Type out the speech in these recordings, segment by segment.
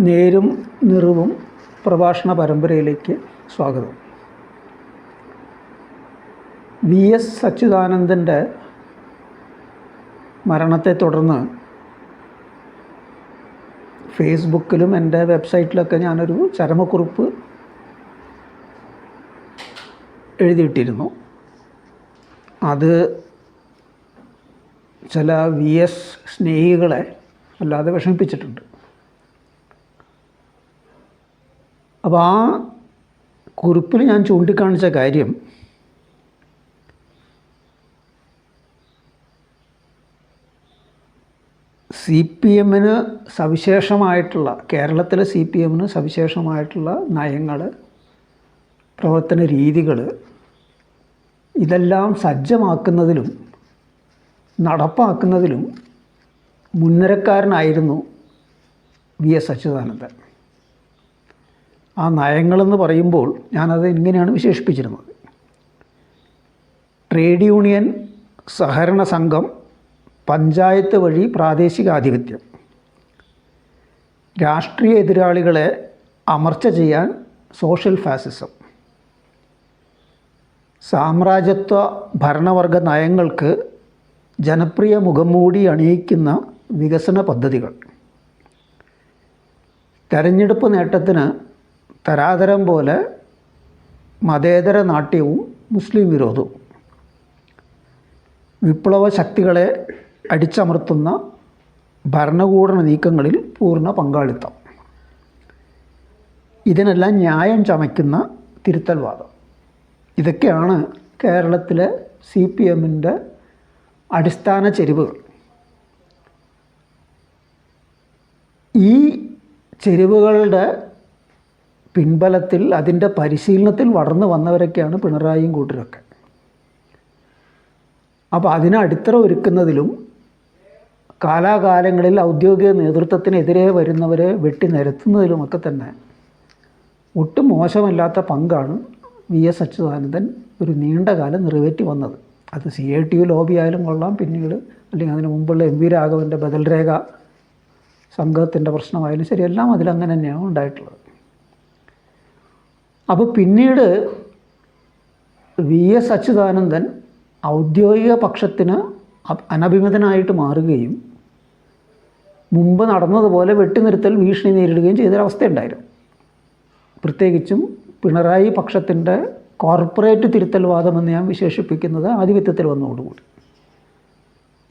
നേരും നിറവും പ്രഭാഷണ പരമ്പരയിലേക്ക് സ്വാഗതം. വി.എസ്. അച്യുതാനന്ദൻ്റെ മരണത്തെ തുടർന്ന് ഫേസ്ബുക്കിലും എൻ്റെ വെബ്സൈറ്റിലൊക്കെ ഞാനൊരു ചരമക്കുറിപ്പ് എഴുതിയിട്ടിരുന്നു. അത് ചില വി.എസ്. സ്നേഹികളെ വല്ലാതെ വിഷമിപ്പിച്ചിട്ടുണ്ട്. അപ്പോൾ ആ കുറിപ്പിൽ ഞാൻ ചൂണ്ടിക്കാണിച്ച കാര്യം CPM-ന് സവിശേഷമായിട്ടുള്ള, കേരളത്തിലെ CPM-ന് സവിശേഷമായിട്ടുള്ള നയങ്ങൾ, പ്രവർത്തന രീതികൾ ഇതെല്ലാം സജ്ജമാക്കുന്നതിലും നടപ്പാക്കുന്നതിലും മുൻനിരക്കാരനായിരുന്നു വി.എസ്. അച്യുതാനന്ദൻ. ആ നയങ്ങളെന്ന് പറയുമ്പോൾ ഞാനത് ഇങ്ങനെയാണ് വിശേഷിപ്പിച്ചിരുന്നത്: ട്രേഡ് യൂണിയൻ, സഹകരണ സംഘം, പഞ്ചായത്ത് വഴി പ്രാദേശികാധിപത്യം, രാഷ്ട്രീയ എതിരാളികളെ അമർച്ച ചെയ്യാൻ സോഷ്യൽ ഫാസിസം, സാമ്രാജ്യത്വ ഭരണവർഗ നയങ്ങൾക്ക് ജനപ്രിയ മുഖംമൂടി അണിയിക്കുന്ന വികസന പദ്ധതികൾ, തെരഞ്ഞെടുപ്പ് നേട്ടത്തിന് തരാതരം പോലെ മതേതര നാട്യവും മുസ്ലിം വിരോധവും, വിപ്ലവ ശക്തികളെ അടിച്ചമർത്തുന്ന ഭരണകൂട നീക്കങ്ങളിൽ പൂർണ്ണ പങ്കാളിത്തം, ഇതിനെല്ലാം ന്യായം ചമയ്ക്കുന്ന തിരുത്തൽവാദം. ഇതൊക്കെയാണ് കേരളത്തിലെ CPM-ൻ്റെ അടിസ്ഥാന ചെരിവുകൾ. ഈ ചെരിവുകളുടെ പിൻബലത്തിൽ, അതിൻ്റെ പരിശീലനത്തിൽ വളർന്നു വന്നവരൊക്കെയാണ് പിണറായിയും കൂട്ടരൊക്കെ. അപ്പോൾ അതിന് അടിത്തറ ഒരുക്കുന്നതിലും കാലാകാലങ്ങളിൽ ഔദ്യോഗിക നേതൃത്വത്തിനെതിരെ വരുന്നവരെ വെട്ടി നിരത്തുന്നതിലുമൊക്കെ തന്നെ ഒട്ടും മോശമല്ലാത്ത പങ്കാണ് വി.എസ്. അച്യുതാനന്ദൻ ഒരു നീണ്ട കാലം നിറവേറ്റി വന്നത്. അത് CITU ലോബി ആയാലും കൊള്ളാം, പിന്നീട് അല്ലെങ്കിൽ അതിന് മുമ്പുള്ള MV രാഘവൻ്റെ ബദൽ രേഖ സംഘത്തിൻ്റെ പ്രശ്നമായാലും ശരി, എല്ലാം അതിലങ്ങനെ തന്നെയാണ് ഉണ്ടായിട്ടുള്ളത്. അപ്പോൾ പിന്നീട് വി.എസ്. അച്യുതാനന്ദൻ ഔദ്യോഗിക പക്ഷത്തിന് അനഭിമതനായിട്ട് മാറുകയും മുമ്പ് നടന്നതുപോലെ വെട്ടിനിർത്തൽ ഭീഷണി നേരിടുകയും ചെയ്തൊരവസ്ഥയുണ്ടായിരുന്നു. പ്രത്യേകിച്ചും പിണറായി പക്ഷത്തിൻ്റെ കോർപ്പറേറ്റ് തിരുത്തൽവാദമെന്ന് ഞാൻ വിശേഷിപ്പിക്കുന്നത് ആധിപത്യത്തിൽ വന്നതോടുകൂടി.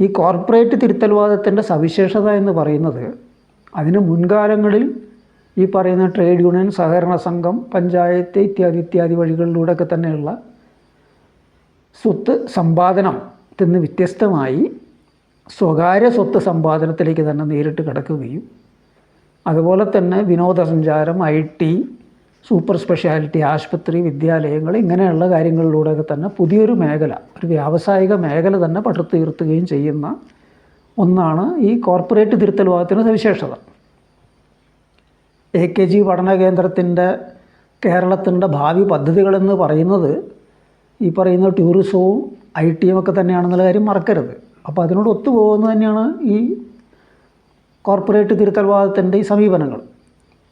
ഈ കോർപ്പറേറ്റ് തിരുത്തൽവാദത്തിൻ്റെ സവിശേഷത എന്ന് പറയുന്നത്, അതിന് മുൻകാലങ്ങളിൽ ഈ പറയുന്ന ട്രേഡ് യൂണിയൻ, സഹകരണ സംഘം, പഞ്ചായത്ത് ഇത്യാദി വഴികളിലൂടെയൊക്കെ തന്നെയുള്ള സ്വത്ത് സമ്പാദനത്തിൽ നിന്ന് വ്യത്യസ്തമായി സ്വകാര്യ സ്വത്ത് സമ്പാദനത്തിലേക്ക് തന്നെ നേരിട്ട് കിടക്കുകയും, അതുപോലെ തന്നെ വിനോദസഞ്ചാരം, IT, സൂപ്പർ സ്പെഷ്യാലിറ്റി ആശുപത്രി, വിദ്യാലയങ്ങൾ, ഇങ്ങനെയുള്ള കാര്യങ്ങളിലൂടെയൊക്കെ തന്നെ പുതിയൊരു മേഖല, ഒരു വ്യാവസായിക മേഖല തന്നെ പടുത്തുയർത്തുകയും ചെയ്യുന്ന ഒന്നാണ് ഈ കോർപ്പറേറ്റ് തിരുത്തൽവാദത്തിൻ്റെ സവിശേഷത. AKG പഠന കേന്ദ്രത്തിൻ്റെ കേരളത്തിൻ്റെ ഭാവി പദ്ധതികളെന്ന് പറയുന്നത് ഈ പറയുന്ന ടൂറിസവും IT-യും ഒക്കെ തന്നെയാണെന്നുള്ള കാര്യം മറക്കരുത്. അപ്പോൾ അതിനോട് ഒത്തുപോകുന്നത് തന്നെയാണ് ഈ കോർപ്പറേറ്റ് തിരുത്തൽവാദത്തിൻ്റെ ഈ സമീപനങ്ങൾ.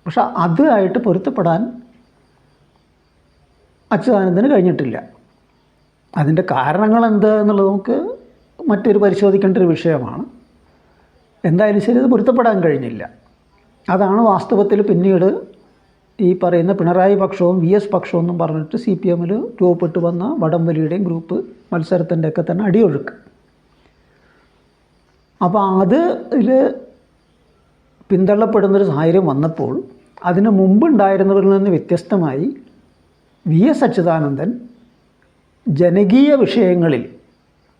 പക്ഷെ അതുമായിട്ട് പൊരുത്തപ്പെടാൻ അച്യുതാനന്ദന് കഴിഞ്ഞിട്ടില്ല. അതിൻ്റെ കാരണങ്ങൾ എന്താ എന്നുള്ളത് നമുക്ക് മറ്റൊരു പരിശോധിക്കേണ്ട ഒരു വിഷയമാണ്. എന്തായാലും ശരി, അത് പൊരുത്തപ്പെടാൻ കഴിഞ്ഞില്ല. അതാണ് വാസ്തവത്തിൽ പിന്നീട് ഈ പറയുന്ന പിണറായി പക്ഷവും വി.എസ്. പക്ഷവും എന്നും പറഞ്ഞിട്ട് CPM-ൽ രൂപപ്പെട്ടു വന്ന വടംവലിയുടെയും ഗ്രൂപ്പ് മത്സരത്തിൻ്റെയൊക്കെ തന്നെ അടിയൊഴുക്ക്. അപ്പോൾ അതിൽ പിന്തള്ളപ്പെടുന്നൊരു സാഹചര്യം വന്നപ്പോൾ അതിന് മുമ്പുണ്ടായിരുന്നവരിൽ നിന്ന് വ്യത്യസ്തമായി വി.എസ്. അച്യുതാനന്ദൻ ജനകീയ വിഷയങ്ങളിൽ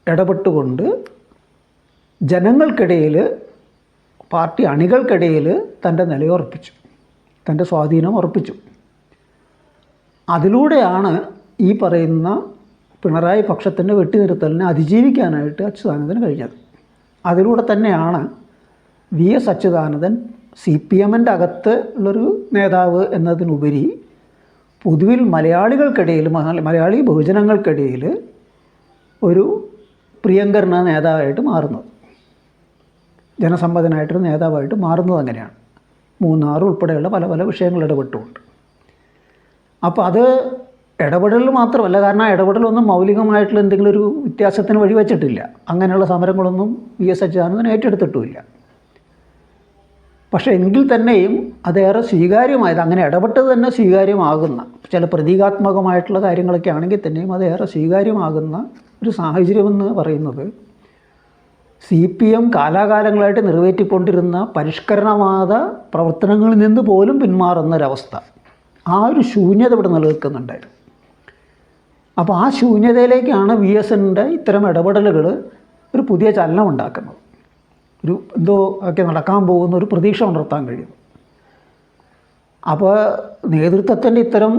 ഇടപെട്ടുകൊണ്ട് ജനങ്ങൾക്കിടയിൽ, പാർട്ടി അണികൾക്കിടയിൽ തൻ്റെ നിലയുറപ്പിച്ചു, തൻ്റെ സ്വാധീനം ഉറപ്പിച്ചു. അതിലൂടെയാണ് ഈ പറയുന്ന പിണറായി പക്ഷത്തിൻ്റെ വെട്ടിനിർത്തലിനെ അതിജീവിക്കാനായിട്ട് അച്യുതാനന്ദന് കഴിഞ്ഞത്. അതിലൂടെ തന്നെയാണ് വി.എസ്. അച്യുതാനന്ദൻ CPM-ൻ്റെ അകത്ത് ഉള്ളൊരു നേതാവ് എന്നതിനുപരി പൊതുവിൽ മലയാളികൾക്കിടയിൽ, മലയാളി ബഹുജനങ്ങൾക്കിടയിൽ ഒരു പ്രിയങ്കരനായ നേതാവായിട്ട് മാറുന്നത്, ജനസമ്മതനായിട്ടൊരു നേതാവായിട്ട് മാറുന്നത് അങ്ങനെയാണ്. മൂന്നാർ ഉൾപ്പെടെയുള്ള പല പല വിഷയങ്ങൾ ഇടപെട്ടുകൊണ്ട്. അപ്പോൾ അത് ഇടപെടൽ മാത്രമല്ല, കാരണം ആ ഇടപെടലൊന്നും മൗലികമായിട്ടുള്ള എന്തെങ്കിലും ഒരു വ്യത്യാസത്തിന് വഴിവെച്ചിട്ടില്ല. അങ്ങനെയുള്ള സമരങ്ങളൊന്നും VS അച്യുതാനന്ദൻ ഏറ്റെടുത്തിട്ടുമില്ല. പക്ഷേ എങ്കിൽ തന്നെയും അതേറെ സ്വീകാര്യമായത്, അങ്ങനെ ഇടപെട്ടത് തന്നെ സ്വീകാര്യമാകുന്ന, ചില പ്രതീകാത്മകമായിട്ടുള്ള കാര്യങ്ങളൊക്കെ ആണെങ്കിൽ തന്നെയും അതേറെ സ്വീകാര്യമാകുന്ന ഒരു സാഹചര്യമെന്ന് പറയുന്നത് CPM കാലാകാലങ്ങളായിട്ട് നിറവേറ്റിക്കൊണ്ടിരുന്ന പരിഷ്കരണവാദ പ്രവർത്തനങ്ങളിൽ നിന്ന് പോലും പിന്മാറുന്നൊരവസ്ഥ, ആ ഒരു ശൂന്യത ഇവിടെ നിലനിൽക്കുന്നുണ്ടായിരുന്നു. അപ്പോൾ ആ ശൂന്യതയിലേക്കാണ് VSൻ്റെ ഇത്തരം ഇടപെടലുകൾ ഒരു പുതിയ ചലനം ഉണ്ടാക്കുന്നത്, ഒരു എന്തോ ഒക്കെ നടക്കാൻ പോകുന്ന ഒരു പ്രതീക്ഷ ഉണർത്താൻ കഴിയും. അപ്പോൾ നേതൃത്വത്തിൻ്റെ ഇത്തരം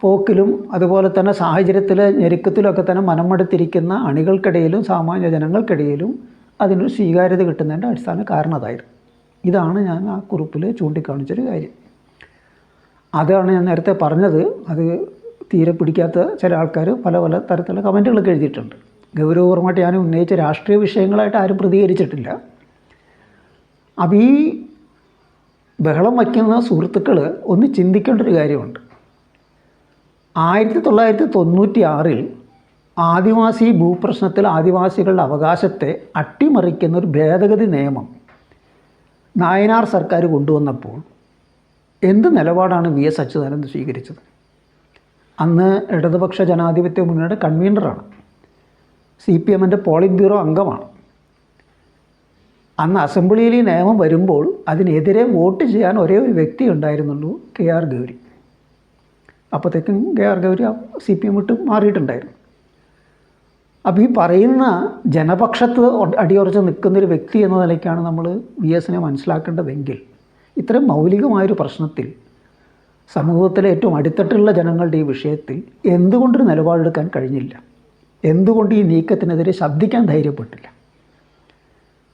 പോക്കിലും അതുപോലെ തന്നെ സാഹചര്യത്തിൽ ഞെരുക്കത്തിലൊക്കെ തന്നെ മനമെടുത്തിരിക്കുന്ന അണികൾക്കിടയിലും സാമാന്യ ജനങ്ങൾക്കിടയിലും അതിനൊരു സ്വീകാര്യത കിട്ടുന്നതിൻ്റെ അടിസ്ഥാന കാരണം അതായിരുന്നു. ഇതാണ് ഞാൻ ആ കുറിപ്പിൽ ചൂണ്ടിക്കാണിച്ചൊരു കാര്യം. അതാണ് ഞാൻ നേരത്തെ പറഞ്ഞത്. അത് തീരെ പിടിക്കാത്ത ചില ആൾക്കാർ പല പല തരത്തിലുള്ള കമൻറ്റുകളൊക്കെ എഴുതിയിട്ടുണ്ട്. ഗൗരവപരമായിട്ട് ഞാൻ ഉന്നയിച്ച രാഷ്ട്രീയ വിഷയങ്ങളായിട്ട് ആരും പ്രതികരിച്ചിട്ടില്ല. അപ്പോൾ ഈ ബഹളം വയ്ക്കുന്ന സുഹൃത്തുക്കൾ ഒന്ന് ചിന്തിക്കേണ്ട ഒരു കാര്യമുണ്ട്. 1996 ആദിവാസി ഭൂപ്രശ്നത്തിൽ ആദിവാസികളുടെ അവകാശത്തെ അട്ടിമറിക്കുന്ന ഒരു ഭേദഗതി നിയമം നായനാർ സർക്കാർ കൊണ്ടുവന്നപ്പോൾ എന്ത് നിലപാടാണ് VS അച്യുതാനന്ദൻ സ്വീകരിച്ചത്? അന്ന് ഇടതുപക്ഷ ജനാധിപത്യ മുന്നണിയുടെ കൺവീനറാണ്, CPMൻ്റെ പോളിറ്റ് ബ്യൂറോ അംഗമാണ്. അന്ന് അസംബ്ലിയിൽ ഈ നിയമം വരുമ്പോൾ അതിനെതിരെ വോട്ട് ചെയ്യാൻ ഒരേ ഒരു വ്യക്തി ഉണ്ടായിരുന്നുള്ളൂ, KR ഗൗരി. അപ്പോഴത്തേക്കും KR ഗൗരി CPM വിട്ട് മാറിയിട്ടുണ്ടായിരുന്നു. അപ്പോൾ ഈ പറയുന്ന ജനപക്ഷത്ത് അടിയുറച്ച് നിൽക്കുന്നൊരു വ്യക്തി എന്ന നിലയ്ക്കാണ് നമ്മൾ VSനെ മനസ്സിലാക്കേണ്ടതെങ്കിൽ ഇത്തരം മൗലികമായൊരു പ്രശ്നത്തിൽ സമൂഹത്തിലെ ഏറ്റവും അടിത്തട്ടുള്ള ജനങ്ങളുടെ ഈ വിഷയത്തിൽ എന്തുകൊണ്ടൊരു നിലപാടെടുക്കാൻ കഴിഞ്ഞില്ല? എന്തുകൊണ്ട് ഈ നീക്കത്തിനെതിരെ ശബ്ദിക്കാൻ ധൈര്യപ്പെട്ടില്ല?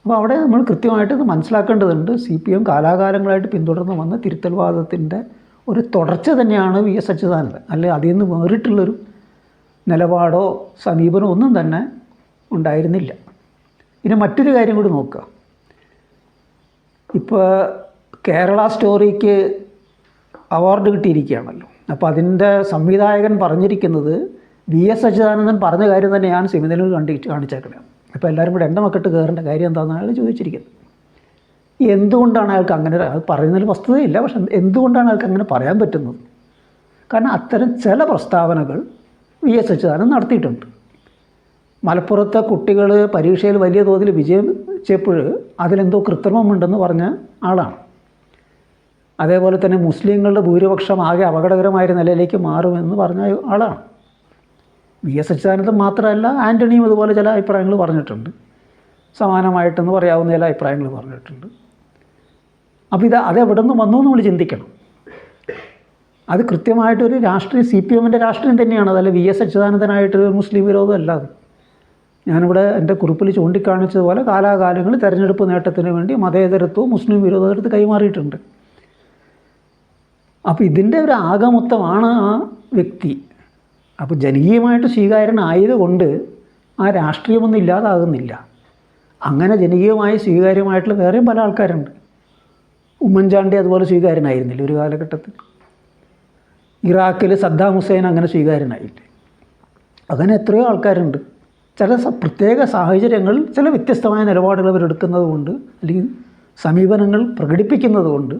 അപ്പോൾ അവിടെ നമ്മൾ കൃത്യമായിട്ട് ഇത് മനസ്സിലാക്കേണ്ടതുണ്ട്. CPM കാലാകാലങ്ങളായിട്ട് പിന്തുടർന്ന് വന്ന തിരുത്തൽവാദത്തിൻ്റെ ഒരു തുടർച്ച തന്നെയാണ് VS അച്യുതാനന്ദൻ. അല്ലെ അതിൽ നിന്ന് വേറിട്ടുള്ളൊരു നിലപാടോ സമീപനമോ ഒന്നും തന്നെ ഉണ്ടായിരുന്നില്ല. ഇനി മറ്റൊരു കാര്യം കൂടി നോക്കുക. ഇപ്പോൾ കേരള സ്റ്റോറിക്ക് അവാർഡ് കിട്ടിയിരിക്കുകയാണല്ലോ. അപ്പോൾ അതിൻ്റെ സംവിധായകൻ പറഞ്ഞിരിക്കുന്നത് VS അച്യുതാനന്ദൻ പറഞ്ഞ കാര്യം തന്നെ ഞാൻ സെമിനാറിൽ കാണിച്ചേക്കണേ. അപ്പോൾ എല്ലാവരും കൂടെ മക്കട്ട് കയറേണ്ട കാര്യം എന്താണെന്ന് അയാൾ ചോദിച്ചിരിക്കുന്നത്. എന്തുകൊണ്ടാണ് അയാൾക്ക് അങ്ങനെ, അത് പറയുന്നതിൽ വസ്തുതയില്ല, പക്ഷെ എന്തുകൊണ്ടാണ് അയാൾക്ക് അങ്ങനെ പറയാൻ പറ്റുന്നത്? കാരണം അത്തരം ചില പ്രസ്താവനകൾ VS അച്യുതാനന്ദൻ നടത്തിയിട്ടുണ്ട്. മലപ്പുറത്തെ കുട്ടികൾ പരീക്ഷയിൽ വലിയ തോതിൽ വിജയിച്ചപ്പോൾ അതിലെന്തോ കൃത്രിമമുണ്ടെന്ന് പറഞ്ഞ ആളാണ്. അതേപോലെ തന്നെ മുസ്ലിങ്ങളുടെ ഭൂരിപക്ഷം ആകെ അപകടകരമായ നിലയിലേക്ക് മാറുമെന്ന് പറഞ്ഞ ആളാണ്. VS അച്യുതാനന്ദൻ മാത്രമല്ല, ആൻ്റണിയും അതുപോലെ ചില അഭിപ്രായങ്ങൾ പറഞ്ഞിട്ടുണ്ട്. സമാനമായിട്ടെന്ന് പറയാവുന്ന ചില അഭിപ്രായങ്ങൾ പറഞ്ഞിട്ടുണ്ട്. അപ്പോൾ അതെവിടെ നിന്ന് വന്നു എന്ന് നമ്മൾ ചിന്തിക്കണം. അത് കൃത്യമായിട്ടൊരു രാഷ്ട്രീയ CPMൻ്റെ രാഷ്ട്രീയം തന്നെയാണ്. അതല്ല VS അച്യുതാനന്ദനായിട്ടൊരു മുസ്ലിം വിരോധം അല്ലാതെ. ഞാനിവിടെ എൻ്റെ കുറിപ്പിൽ ചൂണ്ടിക്കാണിച്ചതുപോലെ കാലാകാലങ്ങളിൽ തെരഞ്ഞെടുപ്പ് നേട്ടത്തിന് വേണ്ടി മതേതരത്വവും മുസ്ലിം വിരോധത്തെ കൈമാറിയിട്ടുണ്ട്. അപ്പോൾ ഇതിൻ്റെ ഒരു ആകമൊത്തമാണ് ആ വ്യക്തി. അപ്പോൾ ജനകീയമായിട്ട് സ്വീകാര്യനായതുകൊണ്ട് ആ രാഷ്ട്രീയമൊന്നും ഇല്ലാതാകുന്നില്ല. അങ്ങനെ ജനകീയമായി സ്വീകാര്യമായിട്ടുള്ള വേറെയും പല ആൾക്കാരുണ്ട്. ഉമ്മൻചാണ്ടി അതുപോലെ സ്വീകാര്യനായിരുന്നില്ല ഒരു കാലഘട്ടത്തിൽ. ഇറാഖിൽ സദ്ദാം ഹുസൈൻ അങ്ങനെ സ്വീകാര്യനായില്ലേ? അങ്ങനെ എത്രയോ ആൾക്കാരുണ്ട്. ചില പ്രത്യേക സാഹചര്യങ്ങളിൽ ചില വ്യത്യസ്തമായ നിലപാടുകൾ അവരെടുക്കുന്നത് കൊണ്ട് അല്ലെങ്കിൽ സമീപനങ്ങൾ പ്രകടിപ്പിക്കുന്നത് കൊണ്ട്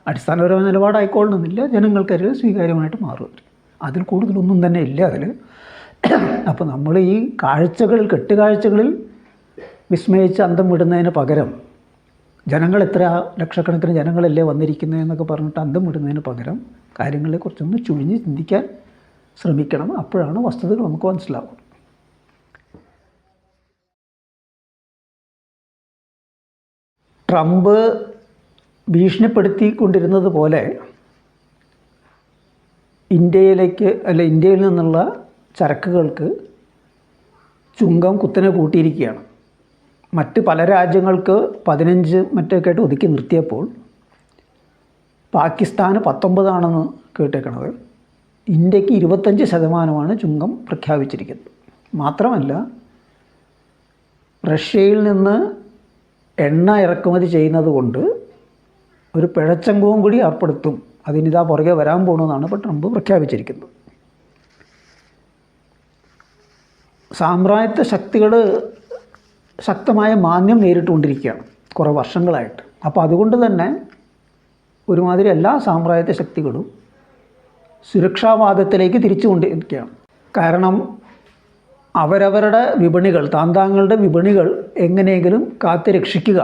അടിസ്ഥാനപരമായ നിലപാടായിക്കൊള്ളണമെന്നില്ല, ജനങ്ങൾക്കത് സ്വീകാര്യമായിട്ട് മാറും. അതിൽ കൂടുതലൊന്നും തന്നെ ഇല്ല അതിൽ. അപ്പോൾ നമ്മൾ ഈ കെട്ടുകാഴ്ചകളിൽ വിസ്മയിച്ച് അന്തം വിടുന്നതിന് പകരം, ജനങ്ങൾ എത്ര ലക്ഷക്കണക്കിന് ജനങ്ങളല്ലേ വന്നിരിക്കുന്നതെന്നൊക്കെ പറഞ്ഞിട്ട് അന്തം വിടുന്നതിന് പകരം കാര്യങ്ങളെക്കുറിച്ചൊന്ന് ചുഴിഞ്ഞ് ചിന്തിക്കാൻ ശ്രമിക്കണം. അപ്പോഴാണ് വസ്തുതകൾ നമുക്ക് മനസ്സിലാവും. ട്രംപ് ഭീഷണിപ്പെടുത്തിക്കൊണ്ടിരുന്നത് പോലെ ഇന്ത്യയിൽ നിന്നുള്ള ചരക്കുകൾക്ക് ചുങ്കം കുത്തനെ കൂട്ടിയിരിക്കുകയാണ്. മറ്റ് പല രാജ്യങ്ങൾക്ക് 15 മറ്റൊക്കെ ആയിട്ട് ഒതുക്കി നിർത്തിയപ്പോൾ പാകിസ്ഥാന് 19 കേട്ടേക്കണത്. ഇന്ത്യക്ക് 25% ചുങ്കം പ്രഖ്യാപിച്ചിരിക്കുന്നത്. മാത്രമല്ല, റഷ്യയിൽ നിന്ന് എണ്ണ ഇറക്കുമതി ചെയ്യുന്നത് കൊണ്ട് ഒരു പിഴച്ചങ്കവും കൂടി ഏർപ്പെടുത്തും. അതിനിതാ പുറകെ വരാൻ പോകണമെന്നാണ് ഇപ്പോൾ ട്രംപ് പ്രഖ്യാപിച്ചിരിക്കുന്നത്. സാമ്രാജ്യത്വ ശക്തികൾ ശക്തമായ മാന്ദ്യം നേരിട്ടുകൊണ്ടിരിക്കുകയാണ് കുറേ വർഷങ്ങളായിട്ട്. അപ്പോൾ അതുകൊണ്ട് തന്നെ ഒരുമാതിരി എല്ലാ സാമ്രാജ്യത്വ ശക്തികളും സുരക്ഷാവാദത്തിലേക്ക് തിരിച്ചുകൊണ്ടിരിക്കുകയാണ്. കാരണം അവരവരുടെ വിപണികൾ, താന്താങ്ങളുടെ വിപണികൾ എങ്ങനെയെങ്കിലും കാത്തു രക്ഷിക്കുക,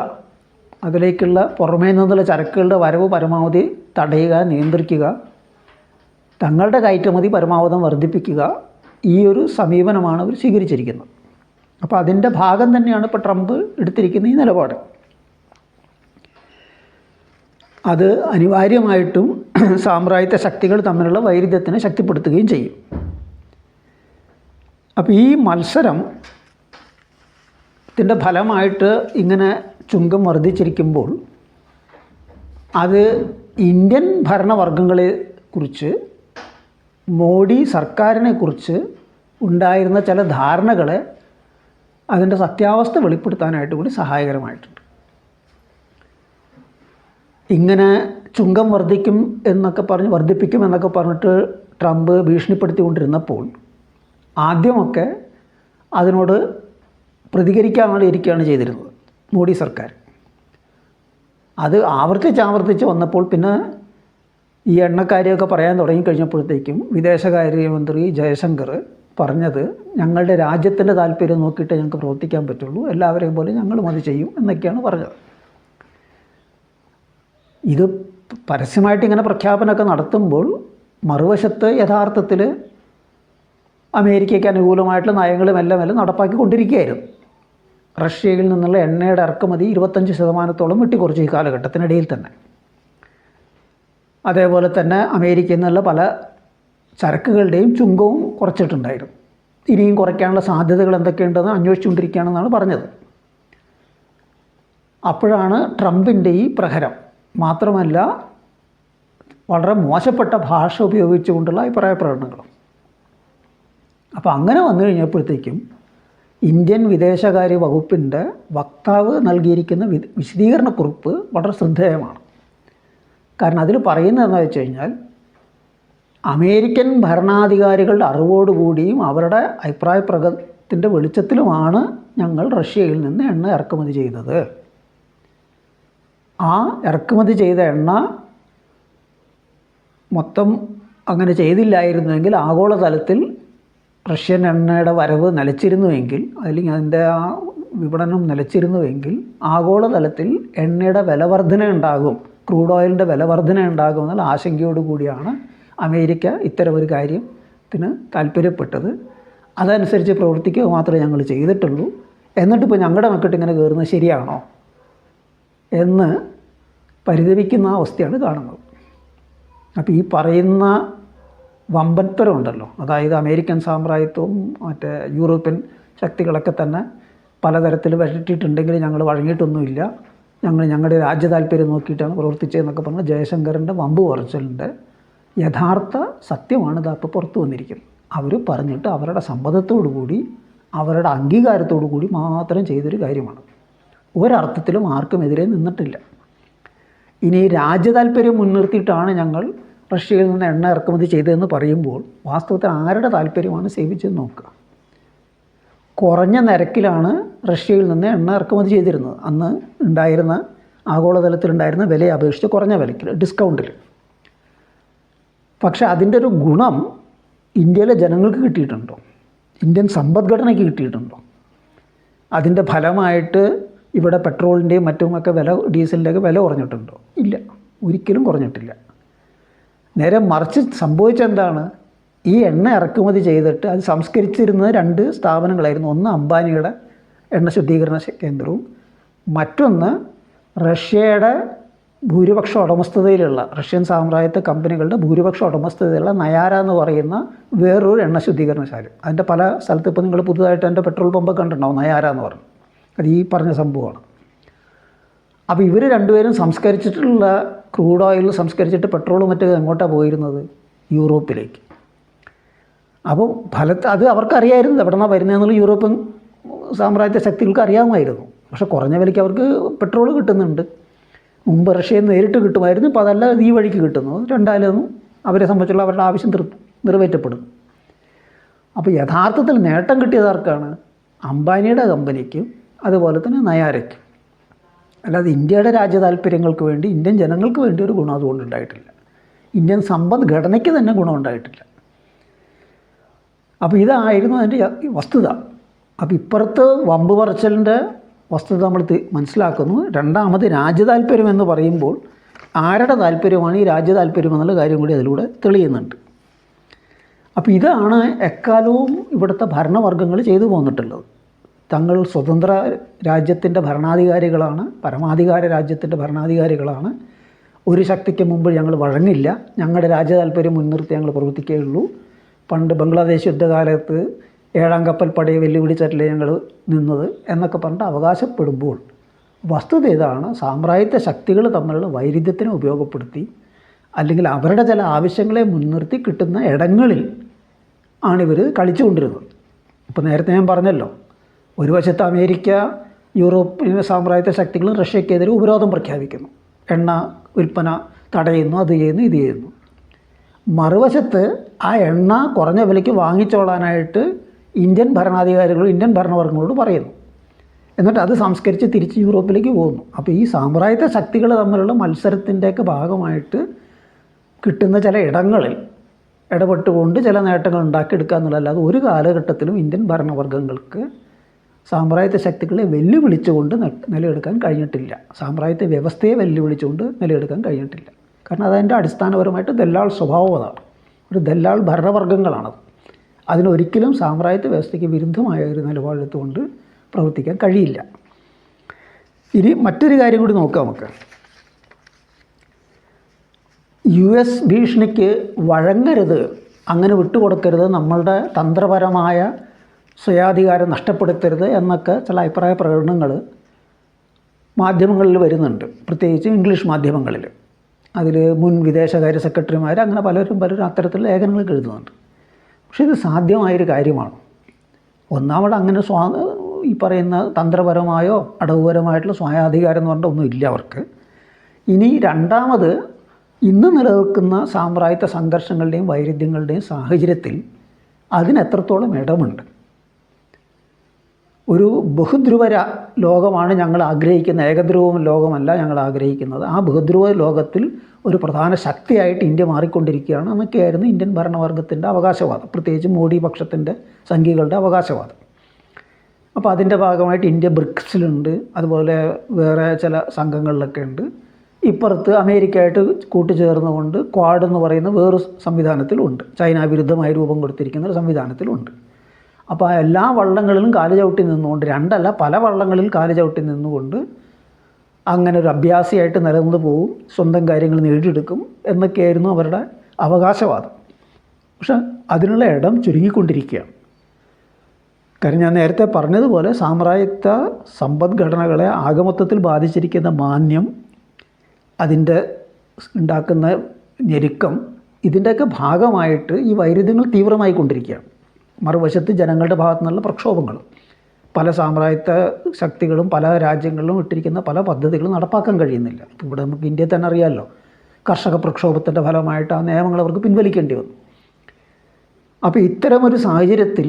അതിലേക്കുള്ള പുറമേ നിന്നുള്ള ചരക്കുകളുടെ വരവ് പരമാവധി തടയുക, നിയന്ത്രിക്കുക, തങ്ങളുടെ കയറ്റുമതി പരമാവധി വർദ്ധിപ്പിക്കുക, ഈ ഒരു സമീപനമാണ് അവർ സ്വീകരിച്ചിരിക്കുന്നത്. അപ്പോൾ അതിൻ്റെ ഭാഗം തന്നെയാണ് ഇപ്പോൾ ട്രംപ് എടുത്തിരിക്കുന്ന ഈ നിലപാട്. അത് അനിവാര്യമായിട്ടും സാമ്രാജ്യത്വ ശക്തികൾ തമ്മിലുള്ള വൈരുദ്ധ്യത്തിനെ ശക്തിപ്പെടുത്തുകയും ചെയ്യും. അപ്പോൾ ഈ മത്സരത്തിൻ്റെ ഫലമായിട്ട് ഇങ്ങനെ ചുങ്കം വർദ്ധിച്ചിരിക്കുമ്പോൾ അത് ഇന്ത്യൻ ഭരണവർഗങ്ങളെക്കുറിച്ച്, മോഡി സർക്കാരിനെക്കുറിച്ച് ഉണ്ടായിരുന്ന ചില ധാരണകളെ അതിൻ്റെ സത്യാവസ്ഥ വെളിപ്പെടുത്താനായിട്ട് കൂടി സഹായകരമായിട്ടുണ്ട്. ഇങ്ങനെ ചുങ്കം വർദ്ധിപ്പിക്കും എന്നൊക്കെ പറഞ്ഞിട്ട് ട്രംപ് ഭീഷണിപ്പെടുത്തിക്കൊണ്ടിരുന്നപ്പോൾ ആദ്യമൊക്കെ അതിനോട് പ്രതികരിക്കാനിരിക്കുകയാണ് ചെയ്തിരുന്നത് മോഡി സർക്കാർ. അത് ആവർത്തിച്ച് വന്നപ്പോൾ പിന്നെ ഈ എണ്ണക്കാരെയൊക്കെ പറയാൻ തുടങ്ങിക്കഴിഞ്ഞപ്പോഴത്തേക്കും വിദേശകാര്യമന്ത്രി ജയശങ്കർ പറഞ്ഞത്, ഞങ്ങളുടെ രാജ്യത്തിൻ്റെ താല്പര്യം നോക്കിയിട്ട് ഞങ്ങൾക്ക് പ്രവർത്തിക്കാൻ പറ്റുള്ളൂ, എല്ലാവരെയും പോലെ ഞങ്ങളും അത് ചെയ്യും എന്നൊക്കെയാണ് പറഞ്ഞത്. ഇത് പരസ്യമായിട്ട് ഇങ്ങനെ പ്രഖ്യാപനമൊക്കെ നടത്തുമ്പോൾ മറുവശത്ത് യഥാർത്ഥത്തിൽ അമേരിക്കയ്ക്ക് അനുകൂലമായിട്ടുള്ള നയങ്ങൾ മെല്ലെ നടപ്പാക്കിക്കൊണ്ടിരിക്കുകയായിരുന്നു. റഷ്യയിൽ നിന്നുള്ള എണ്ണയുടെ ഇറക്കുമതി 25% വെട്ടിക്കുറച്ച് ഈ കാലഘട്ടത്തിനിടയിൽ തന്നെ. അതേപോലെ തന്നെ അമേരിക്കയിൽ നിന്നുള്ള പല ചരക്കുകളുടെയും ചുങ്കവും കുറച്ചിട്ടുണ്ടായിരുന്നു. ഇനിയും കുറയ്ക്കാനുള്ള സാധ്യതകൾ എന്തൊക്കെയുണ്ടെന്ന് അന്വേഷിച്ചുകൊണ്ടിരിക്കുകയാണെന്നാണ് പറഞ്ഞത്. അപ്പോഴാണ് ട്രംപിൻ്റെ ഈ പ്രഹരം, മാത്രമല്ല വളരെ മോശപ്പെട്ട ഭാഷ ഉപയോഗിച്ചുകൊണ്ടുള്ള അഭിപ്രായ പ്രകടനങ്ങളും. അപ്പോൾ അങ്ങനെ വന്നു കഴിഞ്ഞപ്പോഴത്തേക്കും ഇന്ത്യൻ വിദേശകാര്യ വകുപ്പിൻ്റെ വക്താവ് നൽകിയിരിക്കുന്ന വിശദീകരണക്കുറിപ്പ് വളരെ ശ്രദ്ധേയമാണ്. കാരണം അതിൽ പറയുന്നത് എന്താ വെച്ച് കഴിഞ്ഞാൽ, അമേരിക്കൻ ഭരണാധികാരികളുടെ അറിവോടുകൂടിയും അവരുടെ അഭിപ്രായ പ്രകടനത്തിൻ്റെ വെളിച്ചത്തിലുമാണ് ഞങ്ങൾ റഷ്യയിൽ നിന്ന് എണ്ണ ഇറക്കുമതി ചെയ്തത്. ആ ഇറക്കുമതി ചെയ്ത എണ്ണ മൊത്തം അങ്ങനെ ചെയ്തില്ലായിരുന്നുവെങ്കിൽ ആഗോളതലത്തിൽ റഷ്യൻ എണ്ണയുടെ വരവ് നിലച്ചിരുന്നുവെങ്കിൽ, അല്ലെങ്കിൽ അതിൻ്റെ ആ വിപണനം നിലച്ചിരുന്നുവെങ്കിൽ ആഗോളതലത്തിൽ എണ്ണയുടെ വിലവർധന ഉണ്ടാകും, ക്രൂഡ് ഓയിലിൻ്റെ വിലവർധന ഉണ്ടാകും എന്നുള്ള ആശങ്കയോടുകൂടിയാണ് അമേരിക്ക ഇത്തരമൊരു കാര്യത്തിന് താല്പര്യപ്പെട്ടത്. അതനുസരിച്ച് പ്രവർത്തിക്കുക മാത്രമേ ഞങ്ങൾ ചെയ്തിട്ടുള്ളൂ. എന്നിട്ടിപ്പോൾ ഞങ്ങളുടെ മക്കട്ട് ഇങ്ങനെ കയറുന്നത് ശരിയാണോ എന്ന് പരിതപിക്കുന്ന അവസ്ഥയാണ് കാണുന്നത്. അപ്പോൾ ഈ പറയുന്ന വമ്പൻത്തരമുണ്ടല്ലോ, അതായത് അമേരിക്കൻ സാമ്രാജ്യത്വവും മറ്റേ യൂറോപ്യൻ ശക്തികളൊക്കെ തന്നെ പലതരത്തിൽ വഴറ്റിയിട്ടുണ്ടെങ്കിൽ ഞങ്ങൾ വഴങ്ങിയിട്ടൊന്നുമില്ല, ഞങ്ങളുടെ രാജ്യ താല്പര്യം നോക്കിയിട്ടാണ് പ്രവർത്തിച്ചതെന്നൊക്കെ പറഞ്ഞ ജയശങ്കറിൻ്റെ വമ്പ് പറച്ചിലിൻ്റെ യഥാർത്ഥ സത്യമാണ് ഇതപ്പോൾ പുറത്തു വന്നിരിക്കുന്നത്. അവർ പറഞ്ഞിട്ട് അവരുടെ സമ്മതത്തോടു കൂടി, അവരുടെ അംഗീകാരത്തോടു കൂടി മാത്രം ചെയ്തൊരു കാര്യമാണ്. ഒരർത്ഥത്തിലും ആർക്കുമെതിരെ നിന്നിട്ടില്ല. ഇനി രാജ്യതാല്പര്യം മുൻനിർത്തിയിട്ടാണ് ഞങ്ങൾ റഷ്യയിൽ നിന്ന് എണ്ണ ഇറക്കുമതി ചെയ്തതെന്ന് പറയുമ്പോൾ വാസ്തവത്തിൽ ആരുടെ താല്പര്യമാണ് സേവിച്ചതെന്ന് നോക്കുക. കുറഞ്ഞ നിരക്കിലാണ് റഷ്യയിൽ നിന്ന് എണ്ണ ഇറക്കുമതി ചെയ്തിരുന്നത്. അന്ന് ഉണ്ടായിരുന്ന ആഗോളതലത്തിലുണ്ടായിരുന്ന വിലയെ അപേക്ഷിച്ച് കുറഞ്ഞ വിലയ്ക്ക്, ഡിസ്കൗണ്ടിൽ. പക്ഷേ അതിൻ്റെ ഒരു ഗുണം ഇന്ത്യയിലെ ജനങ്ങൾക്ക് കിട്ടിയിട്ടുണ്ടോ? ഇന്ത്യൻ സമ്പദ്ഘടനയ്ക്ക് കിട്ടിയിട്ടുണ്ടോ? അതിൻ്റെ ഫലമായിട്ട് ഇവിടെ പെട്രോളിൻ്റെയും മറ്റുമൊക്കെ വില, ഡീസലിൻ്റെയൊക്കെ വില കുറഞ്ഞിട്ടുണ്ടോ? ഇല്ല, ഒരിക്കലും കുറഞ്ഞിട്ടില്ല. നേരെ മറിച്ച് സംഭവിച്ചെന്താണ്, ഈ എണ്ണ ഇറക്കുമതി ചെയ്തിട്ട് അത് സംസ്കരിച്ചിരുന്നത് 2 സ്ഥാപനങ്ങളായിരുന്നു. ഒന്ന് അംബാനിയുടെ എണ്ണ ശുദ്ധീകരണ കേന്ദ്രവും, മറ്റൊന്ന് റഷ്യയുടെ ഭൂരിപക്ഷ ഉടമസ്ഥതയിലുള്ള, റഷ്യൻ സാമ്രാജ്യത്വ കമ്പനികളുടെ ഭൂരിപക്ഷ ഉടമസ്ഥതയിലുള്ള നയാര എന്ന് പറയുന്ന വേറൊരു എണ്ണ ശുദ്ധീകരണശാല. അതിൻ്റെ പല സ്ഥലത്ത് ഇപ്പോൾ നിങ്ങൾ പുതുതായിട്ട് എൻ്റെ പെട്രോൾ പമ്പൊക്കെ കണ്ടിട്ടുണ്ടാവും, നയാര എന്ന് പറഞ്ഞു. അത് ഈ പറഞ്ഞ സംഭവമാണ്. അപ്പോൾ ഇവർ രണ്ടുപേരും സംസ്കരിച്ചിട്ടുള്ള ക്രൂഡ് ഓയിൽ സംസ്കരിച്ചിട്ട് പെട്രോളും മറ്റേ എങ്ങോട്ടാണ് പോയിരുന്നത്? യൂറോപ്പിലേക്ക്. അപ്പോൾ അത് അവർക്കറിയായിരുന്നു എവിടെ നിന്നാണ് വരുന്നതെന്നുള്ള യൂറോപ്യൻ സാമ്രാജ്യത്വ ശക്തികൾക്ക് അറിയാമായിരുന്നു. പക്ഷേ കുറഞ്ഞ വിലയ്ക്ക് അവർക്ക് പെട്രോൾ കിട്ടുന്നുണ്ട്. മുമ്പ് റഷ്യയിൽ നിന്ന് നേരിട്ട് കിട്ടുമായിരുന്നു, ഇപ്പോൾ അതല്ല ഈ വഴിക്ക് കിട്ടുന്നു. രണ്ടായാലും അവരെ സംബന്ധിച്ചുള്ള അവരുടെ ആവശ്യം നിറവേറ്റപ്പെടുന്നു. അപ്പോൾ യഥാർത്ഥത്തിൽ നേട്ടം കിട്ടിയത് ആർക്കാണ്? അംബാനിയുടെ കമ്പനിക്കും അതുപോലെ തന്നെ നയാരയ്ക്കും. അല്ലാതെ ഇന്ത്യയുടെ രാജ്യ താല്പര്യങ്ങൾക്ക് വേണ്ടി, ഇന്ത്യൻ ജനങ്ങൾക്ക് വേണ്ടി ഒരു ഗുണം അതുകൊണ്ട് ഉണ്ടായിട്ടില്ല. ഇന്ത്യൻ സമ്പദ്ഘടനയ്ക്ക് തന്നെ ഗുണമുണ്ടായിട്ടില്ല. അപ്പോൾ ഇതായിരുന്നു അതിൻ്റെ വസ്തുത. അപ്പോൾ ഇപ്പുറത്ത് വമ്പ് പറച്ചലിൻ്റെ വസ്തുത നമ്മൾ മനസ്സിലാക്കുന്നു. രണ്ടാമത് രാജ്യതാല്പര്യം എന്ന് പറയുമ്പോൾ ആരുടെ താല്പര്യമാണ് ഈ രാജ്യ താല്പര്യം എന്നുള്ള കാര്യം കൂടി അതിലൂടെ തെളിയുന്നുണ്ട്. അപ്പോൾ ഇതാണ് എക്കാലവും ഇവിടുത്തെ ഭരണവർഗ്ഗങ്ങൾ ചെയ്തു പോന്നിട്ടുള്ളത്. തങ്ങൾ സ്വതന്ത്ര രാജ്യത്തിൻ്റെ ഭരണാധികാരികളാണ്, പരമാധികാര രാജ്യത്തിൻ്റെ ഭരണാധികാരികളാണ്, ഒരു ശക്തിക്ക് മുമ്പ് ഞങ്ങൾ വഴങ്ങില്ല, ഞങ്ങളുടെ രാജ്യ താല്പര്യം മുൻനിർത്തി ഞങ്ങൾ പ്രവർത്തിക്കുകയുള്ളൂ. പണ്ട് ബംഗ്ലാദേശ് യുദ്ധകാലത്ത് 7ാം കപ്പൽ പടയെ വെല്ലുവിളിച്ചിട്ടില്ലേ ഞങ്ങൾ നിന്നത് എന്നൊക്കെ പറഞ്ഞിട്ട് അവകാശപ്പെടുമ്പോൾ വസ്തുത ഇതാണ്: സാമ്രാജ്യത്വ ശക്തികൾ തമ്മിലുള്ള വൈരുദ്ധ്യത്തിനെ ഉപയോഗപ്പെടുത്തി അല്ലെങ്കിൽ അവരുടെ ചില ആവശ്യങ്ങളെ മുൻനിർത്തി കിട്ടുന്ന ഇടങ്ങളിൽ ആണിവർ കളിച്ചുകൊണ്ടിരുന്നത്. ഇപ്പോൾ നേരത്തെ ഞാൻ പറഞ്ഞല്ലോ, ഒരു വശത്ത് അമേരിക്ക യൂറോപ്യൻ സാമ്രാജ്യത്വ ശക്തികൾ റഷ്യക്കെതിരെ ഉപരോധം പ്രഖ്യാപിക്കുന്നു, എണ്ണ വിൽപ്പന തടയുന്നു, അത് ചെയ്യുന്നു, ഇത് ചെയ്യുന്നു. മറുവശത്ത് ആ എണ്ണ കുറഞ്ഞ വിലയ്ക്ക് വാങ്ങിച്ചോളാനായിട്ട് ഇന്ത്യൻ ഭരണാധികാരികളും ഇന്ത്യൻ ഭരണവർഗ്ഗങ്ങളോട് പറയുന്നു. എന്നിട്ട് അത് സംസ്കരിച്ച് തിരിച്ച് യൂറോപ്പിലേക്ക് പോകുന്നു. അപ്പോൾ ഈ സാമ്രാജ്യത്വ ശക്തികൾ തമ്മിലുള്ള മത്സരത്തിൻ്റെയൊക്കെ ഭാഗമായിട്ട് കിട്ടുന്ന ചില ഇടങ്ങളിൽ ഇടപെട്ടുകൊണ്ട് ചില നേട്ടങ്ങൾ ഉണ്ടാക്കിയെടുക്കുക എന്നുള്ളതല്ലാതെ ഒരു കാലഘട്ടത്തിലും ഇന്ത്യൻ ഭരണവർഗ്ഗങ്ങൾക്ക് സാമ്രാജ്യത്വ ശക്തികളെ വെല്ലുവിളിച്ചുകൊണ്ട് നിലയെടുക്കാൻ കഴിഞ്ഞിട്ടില്ല. സാമ്രാജ്യത്വ വ്യവസ്ഥയെ വെല്ലുവിളിച്ചുകൊണ്ട് നിലയെടുക്കാൻ കഴിഞ്ഞിട്ടില്ല. കാരണം അതതിൻ്റെ അടിസ്ഥാനപരമായിട്ട് ദല്ലാൾ സ്വഭാവം അതാണ്. ഒരു ദല്ലാൾ ഭരണവർഗ്ഗങ്ങളാണത്. അതിനൊരിക്കലും സാമ്രാജ്യത്വ വ്യവസ്ഥയ്ക്ക് വിരുദ്ധമായ ഒരു നിലപാടെടുത്തുകൊണ്ട് പ്രവർത്തിക്കാൻ കഴിയില്ല. ഇനി മറ്റൊരു കാര്യം കൂടി നോക്കാം നമുക്ക്. US ഭീഷണിക്ക് വഴങ്ങരുത്, അങ്ങനെ വിട്ടുകൊടുക്കരുത്, നമ്മളുടെ തന്ത്രപരമായ സ്വയാധികാരം നഷ്ടപ്പെടുത്തരുത് എന്നൊക്കെ ചില അഭിപ്രായ പ്രകടനങ്ങൾ മാധ്യമങ്ങളിൽ വരുന്നുണ്ട്, പ്രത്യേകിച്ച് ഇംഗ്ലീഷ് മാധ്യമങ്ങളിൽ. അതിൽ മുൻ വിദേശകാര്യ സെക്രട്ടറിമാർ അങ്ങനെ പലരും അത്തരത്തിലുള്ള ലേഖനങ്ങൾ എഴുതുന്നുണ്ട്. പക്ഷേ ഇത് സാധ്യമായൊരു കാര്യമാണ്. ഒന്നാമത് അങ്ങനെ ഈ പറയുന്ന തന്ത്രപരമായോ അടവുപരമായിട്ടുള്ള സ്വയാധികാരം എന്ന് പറഞ്ഞാൽ ഒന്നുമില്ല അവർക്ക്. ഇനി രണ്ടാമത്, ഇന്ന് നിലനിൽക്കുന്ന സാമ്രാജ്യത്വ സംഘർഷങ്ങളുടെയും വൈരുദ്ധ്യങ്ങളുടെയും സാഹചര്യത്തിൽ അതിനെത്രത്തോളം ഇടമുണ്ട്. ഒരു ബഹുധ്രുവ ലോകമാണ് ഞങ്ങൾ ആഗ്രഹിക്കുന്ന, ഏകധ്രുവ ലോകമല്ല ഞങ്ങൾ ആഗ്രഹിക്കുന്നത്. ആ ബഹുധ്രുവ ലോകത്തിൽ ഒരു പ്രധാന ശക്തിയായിട്ട് ഇന്ത്യ മാറിക്കൊണ്ടിരിക്കുകയാണ് എന്നൊക്കെയായിരുന്നു ഇന്ത്യൻ ഭരണവർഗത്തിൻ്റെ അവകാശവാദം, പ്രത്യേകിച്ച് മോഡി പക്ഷത്തിൻ്റെ സംഘികളുടെ അവകാശവാദം. അപ്പോൾ അതിൻ്റെ ഭാഗമായിട്ട് ഇന്ത്യ ബ്രിക്സിലുണ്ട്, അതുപോലെ വേറെ ചില സംഘങ്ങളിലൊക്കെ ഉണ്ട്. ഇപ്പുറത്ത് അമേരിക്കയായിട്ട് കൂട്ടുചേർന്നുകൊണ്ട് ക്വാഡ് എന്ന് പറയുന്ന വേറൊരു സംവിധാനത്തിലുണ്ട്, ചൈന വിരുദ്ധമായി രൂപം കൊടുത്തിരിക്കുന്ന ഒരു സംവിധാനത്തിലുണ്ട്. അപ്പോൾ എല്ലാ വള്ളങ്ങളിലും കാല് ചവിട്ടി നിന്നുകൊണ്ട്, രണ്ടല്ല പല വള്ളങ്ങളിൽ കാല് ചവിട്ടി നിന്നുകൊണ്ട് അങ്ങനെ ഒരു അഭ്യാസിയായിട്ട് നിലനിന്ന് പോവും, സ്വന്തം കാര്യങ്ങൾ നേടിയെടുക്കും എന്നൊക്കെയായിരുന്നു അവരുടെ അവകാശവാദം. പക്ഷെ അതിനുള്ള ഇടം ചുരുങ്ങിക്കൊണ്ടിരിക്കുകയാണ്. കാരണം ഞാൻ നേരത്തെ പറഞ്ഞതുപോലെ സാമ്രാജ്യത്വ സമ്പദ്ഘടനകളെ ആകമൊത്തത്തിൽ ബാധിച്ചിരിക്കുന്ന മാന്യം, അതിൻ്റെ ഉണ്ടാക്കുന്ന ഞെരുക്കം, ഇതിൻ്റെയൊക്കെ ഭാഗമായിട്ട് ഈ വൈരുദ്ധ്യങ്ങൾ തീവ്രമായി കൊണ്ടിരിക്കുകയാണ്. മറുവശത്ത് ജനങ്ങളുടെ ഭാഗത്തു നിന്നുള്ള പ്രക്ഷോഭങ്ങളും, പല സാമ്രാജ്യത്വ ശക്തികളും പല രാജ്യങ്ങളിലും ഇട്ടിരിക്കുന്ന പല പദ്ധതികളും നടപ്പാക്കാൻ കഴിയുന്നില്ല. ഇവിടെ നമുക്ക് ഇന്ത്യയിൽ തന്നെ അറിയാമല്ലോ, കർഷക പ്രക്ഷോഭത്തിൻ്റെ ഫലമായിട്ട് ആ നിയമങ്ങൾ അവർക്ക് പിൻവലിക്കേണ്ടി വന്നു. അപ്പോൾ ഇത്തരമൊരു സാഹചര്യത്തിൽ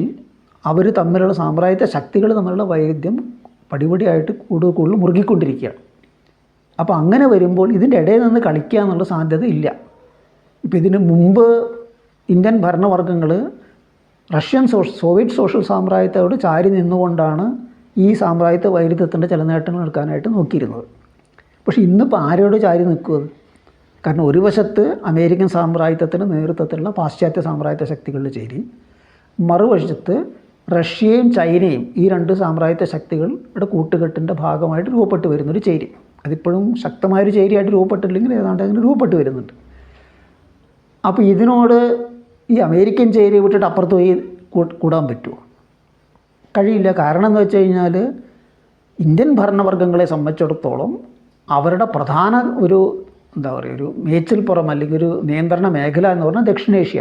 അവർ തമ്മിലുള്ള സാമ്രാജ്യത്വ ശക്തികൾ തമ്മിലുള്ള വൈരുദ്ധ്യം പടിപടിയായിട്ട് കൂടുതൽ മുറുകിക്കൊണ്ടിരിക്കുകയാണ്. അപ്പോൾ അങ്ങനെ വരുമ്പോൾ ഇതിൻ്റെ ഇടയിൽ നിന്ന് കളിക്കുക എന്നുള്ള സാധ്യത ഇല്ല. ഇപ്പോൾ ഇതിന് മുമ്പ് ഇന്ത്യൻ ഭരണവർഗ്ഗങ്ങൾ റഷ്യൻ സോവിയറ്റ് സോഷ്യൽ സാമ്രാജ്യത്തോട് ചാരി നിന്നുകൊണ്ടാണ് ഈ സാമ്രാജ്യത്വ വൈരുദ്ധ്യത്തിൻ്റെ ചില നേട്ടങ്ങൾ എടുക്കാനായിട്ട് നോക്കിയിരുന്നത്. പക്ഷേ ഇന്നിപ്പോൾ ആരോട് ചാരി നിൽക്കുക? കാരണം ഒരു വശത്ത് അമേരിക്കൻ സാമ്രാജ്യത്വത്തിന് നേതൃത്വത്തിലുള്ള പാശ്ചാത്യ സാമ്രാജ്യത്വ ശക്തികളുടെ ചേരി, മറുവശത്ത് റഷ്യയും ചൈനയും, ഈ രണ്ട് സാമ്രാജ്യത്വ ശക്തികളുടെ കൂട്ടുകെട്ടിൻ്റെ ഭാഗമായിട്ട് രൂപപ്പെട്ട് വരുന്നൊരു ചേരി. അതിപ്പോഴും ശക്തമായൊരു ചേരിയായിട്ട് രൂപപ്പെട്ടില്ലെങ്കിൽ ഏതാണ്ട് അങ്ങനെ രൂപപ്പെട്ട് വരുന്നുണ്ട്. അപ്പോൾ ഇതിനോട് ഈ അമേരിക്കൻ ചേരി വിട്ടിട്ട് അപ്പുറത്ത് പോയി കൂടാൻ പറ്റുമോ? കഴിയില്ല. കാരണം എന്ന് വെച്ച് കഴിഞ്ഞാൽ ഇന്ത്യൻ ഭരണവർഗ്ഗങ്ങളെ സംബന്ധിച്ചിടത്തോളം അവരുടെ പ്രധാന ഒരു ഒരു മേച്ചിൽപ്പുറം അല്ലെങ്കിൽ ഒരു നിയന്ത്രണ മേഖല എന്ന് പറഞ്ഞാൽ ദക്ഷിണേഷ്യ.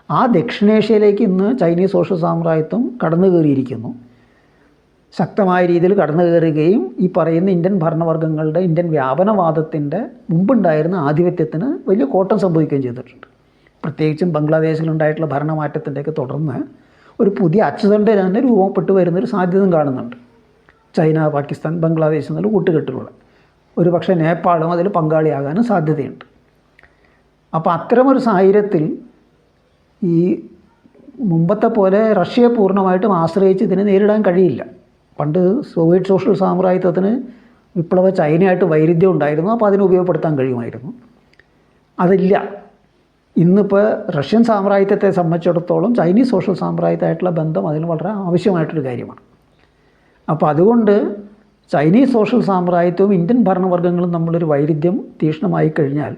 ആ ദക്ഷിണേഷ്യയിലേക്ക് ഇന്ന് ചൈനീസ് സോഷ്യൽ സാമ്രാജ്യത്വം കടന്നു കയറിയിരിക്കുന്നു. ശക്തമായ രീതിയിൽ കടന്നു കയറുകയും ഈ പറയുന്ന ഇന്ത്യൻ ഭരണവർഗ്ഗങ്ങളുടെ ഇന്ത്യൻ വ്യാപനവാദത്തിൻ്റെ മുമ്പുണ്ടായിരുന്ന ആധിപത്യത്തിന് വലിയ കോട്ടം സംഭവിക്കുകയും ചെയ്തിട്ടുണ്ട്. പ്രത്യേകിച്ചും ബംഗ്ലാദേശിലുണ്ടായിട്ടുള്ള ഭരണമാറ്റത്തിൻ്റെയൊക്കെ തുടർന്ന് ഒരു പുതിയ അച്ചുതണ്ട് തന്നെ രൂപപ്പെട്ടു വരുന്നൊരു സാധ്യതയും കാണുന്നുണ്ട്. ചൈന, പാകിസ്ഥാൻ, ബംഗ്ലാദേശ് എന്നുള്ള കൂട്ടുകെട്ടിലുള്ള ഒരു പക്ഷേ നേപ്പാളും അതിൽ പങ്കാളിയാകാനും സാധ്യതയുണ്ട്. അപ്പോൾ അത്തരമൊരു സാഹചര്യത്തിൽ ഈ മുമ്പത്തെ പോലെ റഷ്യയെ പൂർണ്ണമായിട്ടും ആശ്രയിച്ച് ഇതിനെ നേരിടാൻ കഴിയില്ല. പണ്ട് സോവിയറ്റ് സോഷ്യൽ സാമ്രാജ്യത്വത്തിന് വിപ്ലവ ചൈനയായിട്ട് വൈരുദ്ധ്യം ഉണ്ടായിരുന്നു. അപ്പോൾ അതിനെ ഉപയോഗപ്പെടുത്താൻ കഴിയുമായിരുന്നു. അതില്ല. ഇന്നിപ്പോൾ റഷ്യൻ സാമ്രാജ്യത്തെ സംബന്ധിച്ചിടത്തോളം ചൈനീസ് സോഷ്യൽ സാമ്രാജ്യത്തായിട്ടുള്ള ബന്ധം അതിന് വളരെ ആവശ്യമായിട്ടൊരു കാര്യമാണ്. അപ്പോൾ അതുകൊണ്ട് ചൈനീസ് സോഷ്യൽ സാമ്രാജ്യത്വവും ഇന്ത്യൻ ഭരണവർഗ്ഗങ്ങളും തമ്മിലൊരു വൈരുദ്ധ്യം തീക്ഷ്ണമായി കഴിഞ്ഞാൽ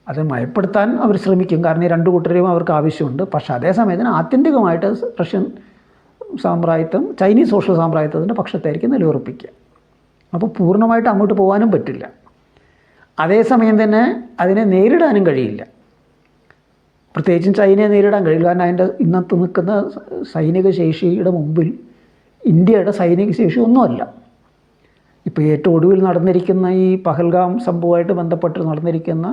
അത് മയപ്പെടുത്താൻ അവർ ശ്രമിക്കും. കാരണം ഈ രണ്ട് കൂട്ടരെയും അവർക്ക് ആവശ്യമുണ്ട്. പക്ഷേ അതേസമയത്തിന് ആത്യന്തികമായിട്ട് റഷ്യൻ സാമ്രാജ്യത്വം ചൈനീസ് സോഷ്യൽ സാമ്രാജ്യത്വത്തിൻ്റെ പക്ഷത്തായിരിക്കും നിലയുറപ്പിക്കുക. അപ്പോൾ പൂർണ്ണമായിട്ട് അങ്ങോട്ട് പോകാനും പറ്റില്ല. അതേസമയം തന്നെ അതിനെ നേരിടാനും കഴിയില്ല. പ്രത്യേകിച്ചും ചൈനയെ നേരിടാൻ കഴിയില്ല. കാരണം അതിൻ്റെ ഇന്നത്തെ നിൽക്കുന്ന സൈനിക ശേഷിയുടെ മുമ്പിൽ ഇന്ത്യയുടെ സൈനിക ശേഷി ഒന്നുമല്ല. ഇപ്പോൾ ഏറ്റവും ഒടുവിൽ നടന്നിരിക്കുന്ന ഈ പഹൽഗാം സംഭവമായിട്ട് ബന്ധപ്പെട്ട് നടന്നിരിക്കുന്ന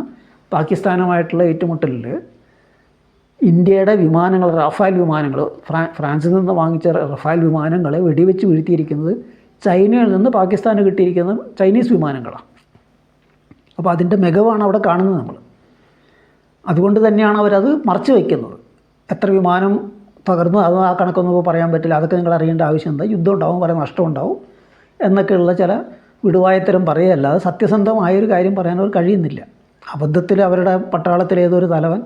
പാകിസ്ഥാനുമായിട്ടുള്ള ഏറ്റുമുട്ടലിൽ ഇന്ത്യയുടെ വിമാനങ്ങൾ, റഫാൽ വിമാനങ്ങൾ, ഫ്രാൻസിൽ നിന്ന് വാങ്ങിച്ച റഫാൽ വിമാനങ്ങളെ വെടിവെച്ച് വീഴ്ത്തിയിരിക്കുന്നത് ചൈനയിൽ നിന്ന് പാകിസ്ഥാന് കിട്ടിയിരിക്കുന്ന ചൈനീസ് വിമാനങ്ങളാണ്. അപ്പോൾ അതിൻ്റെ മികവാണ് അവിടെ കാണുന്നത് നമ്മൾ. അതുകൊണ്ട് തന്നെയാണ് അവരത് മറച്ചു വയ്ക്കുന്നത്. എത്ര വിമാനം തകർന്നു അത് ആ കണക്കൊന്നും പറയാൻ പറ്റില്ല. അതൊക്കെ നിങ്ങൾ അറിയേണ്ട ആവശ്യം എന്താ, യുദ്ധം ഉണ്ടാവും, വളരെ നഷ്ടം ഉണ്ടാവും എന്നൊക്കെയുള്ള ചില വിടുവായത്തരം പറയുകയല്ലാതെ സത്യസന്ധമായൊരു കാര്യം പറയാൻ അവർ കഴിയുന്നില്ല. അബദ്ധത്തിൽ അവരുടെ പട്ടാളത്തിലെ ഏതൊരു തലവൻ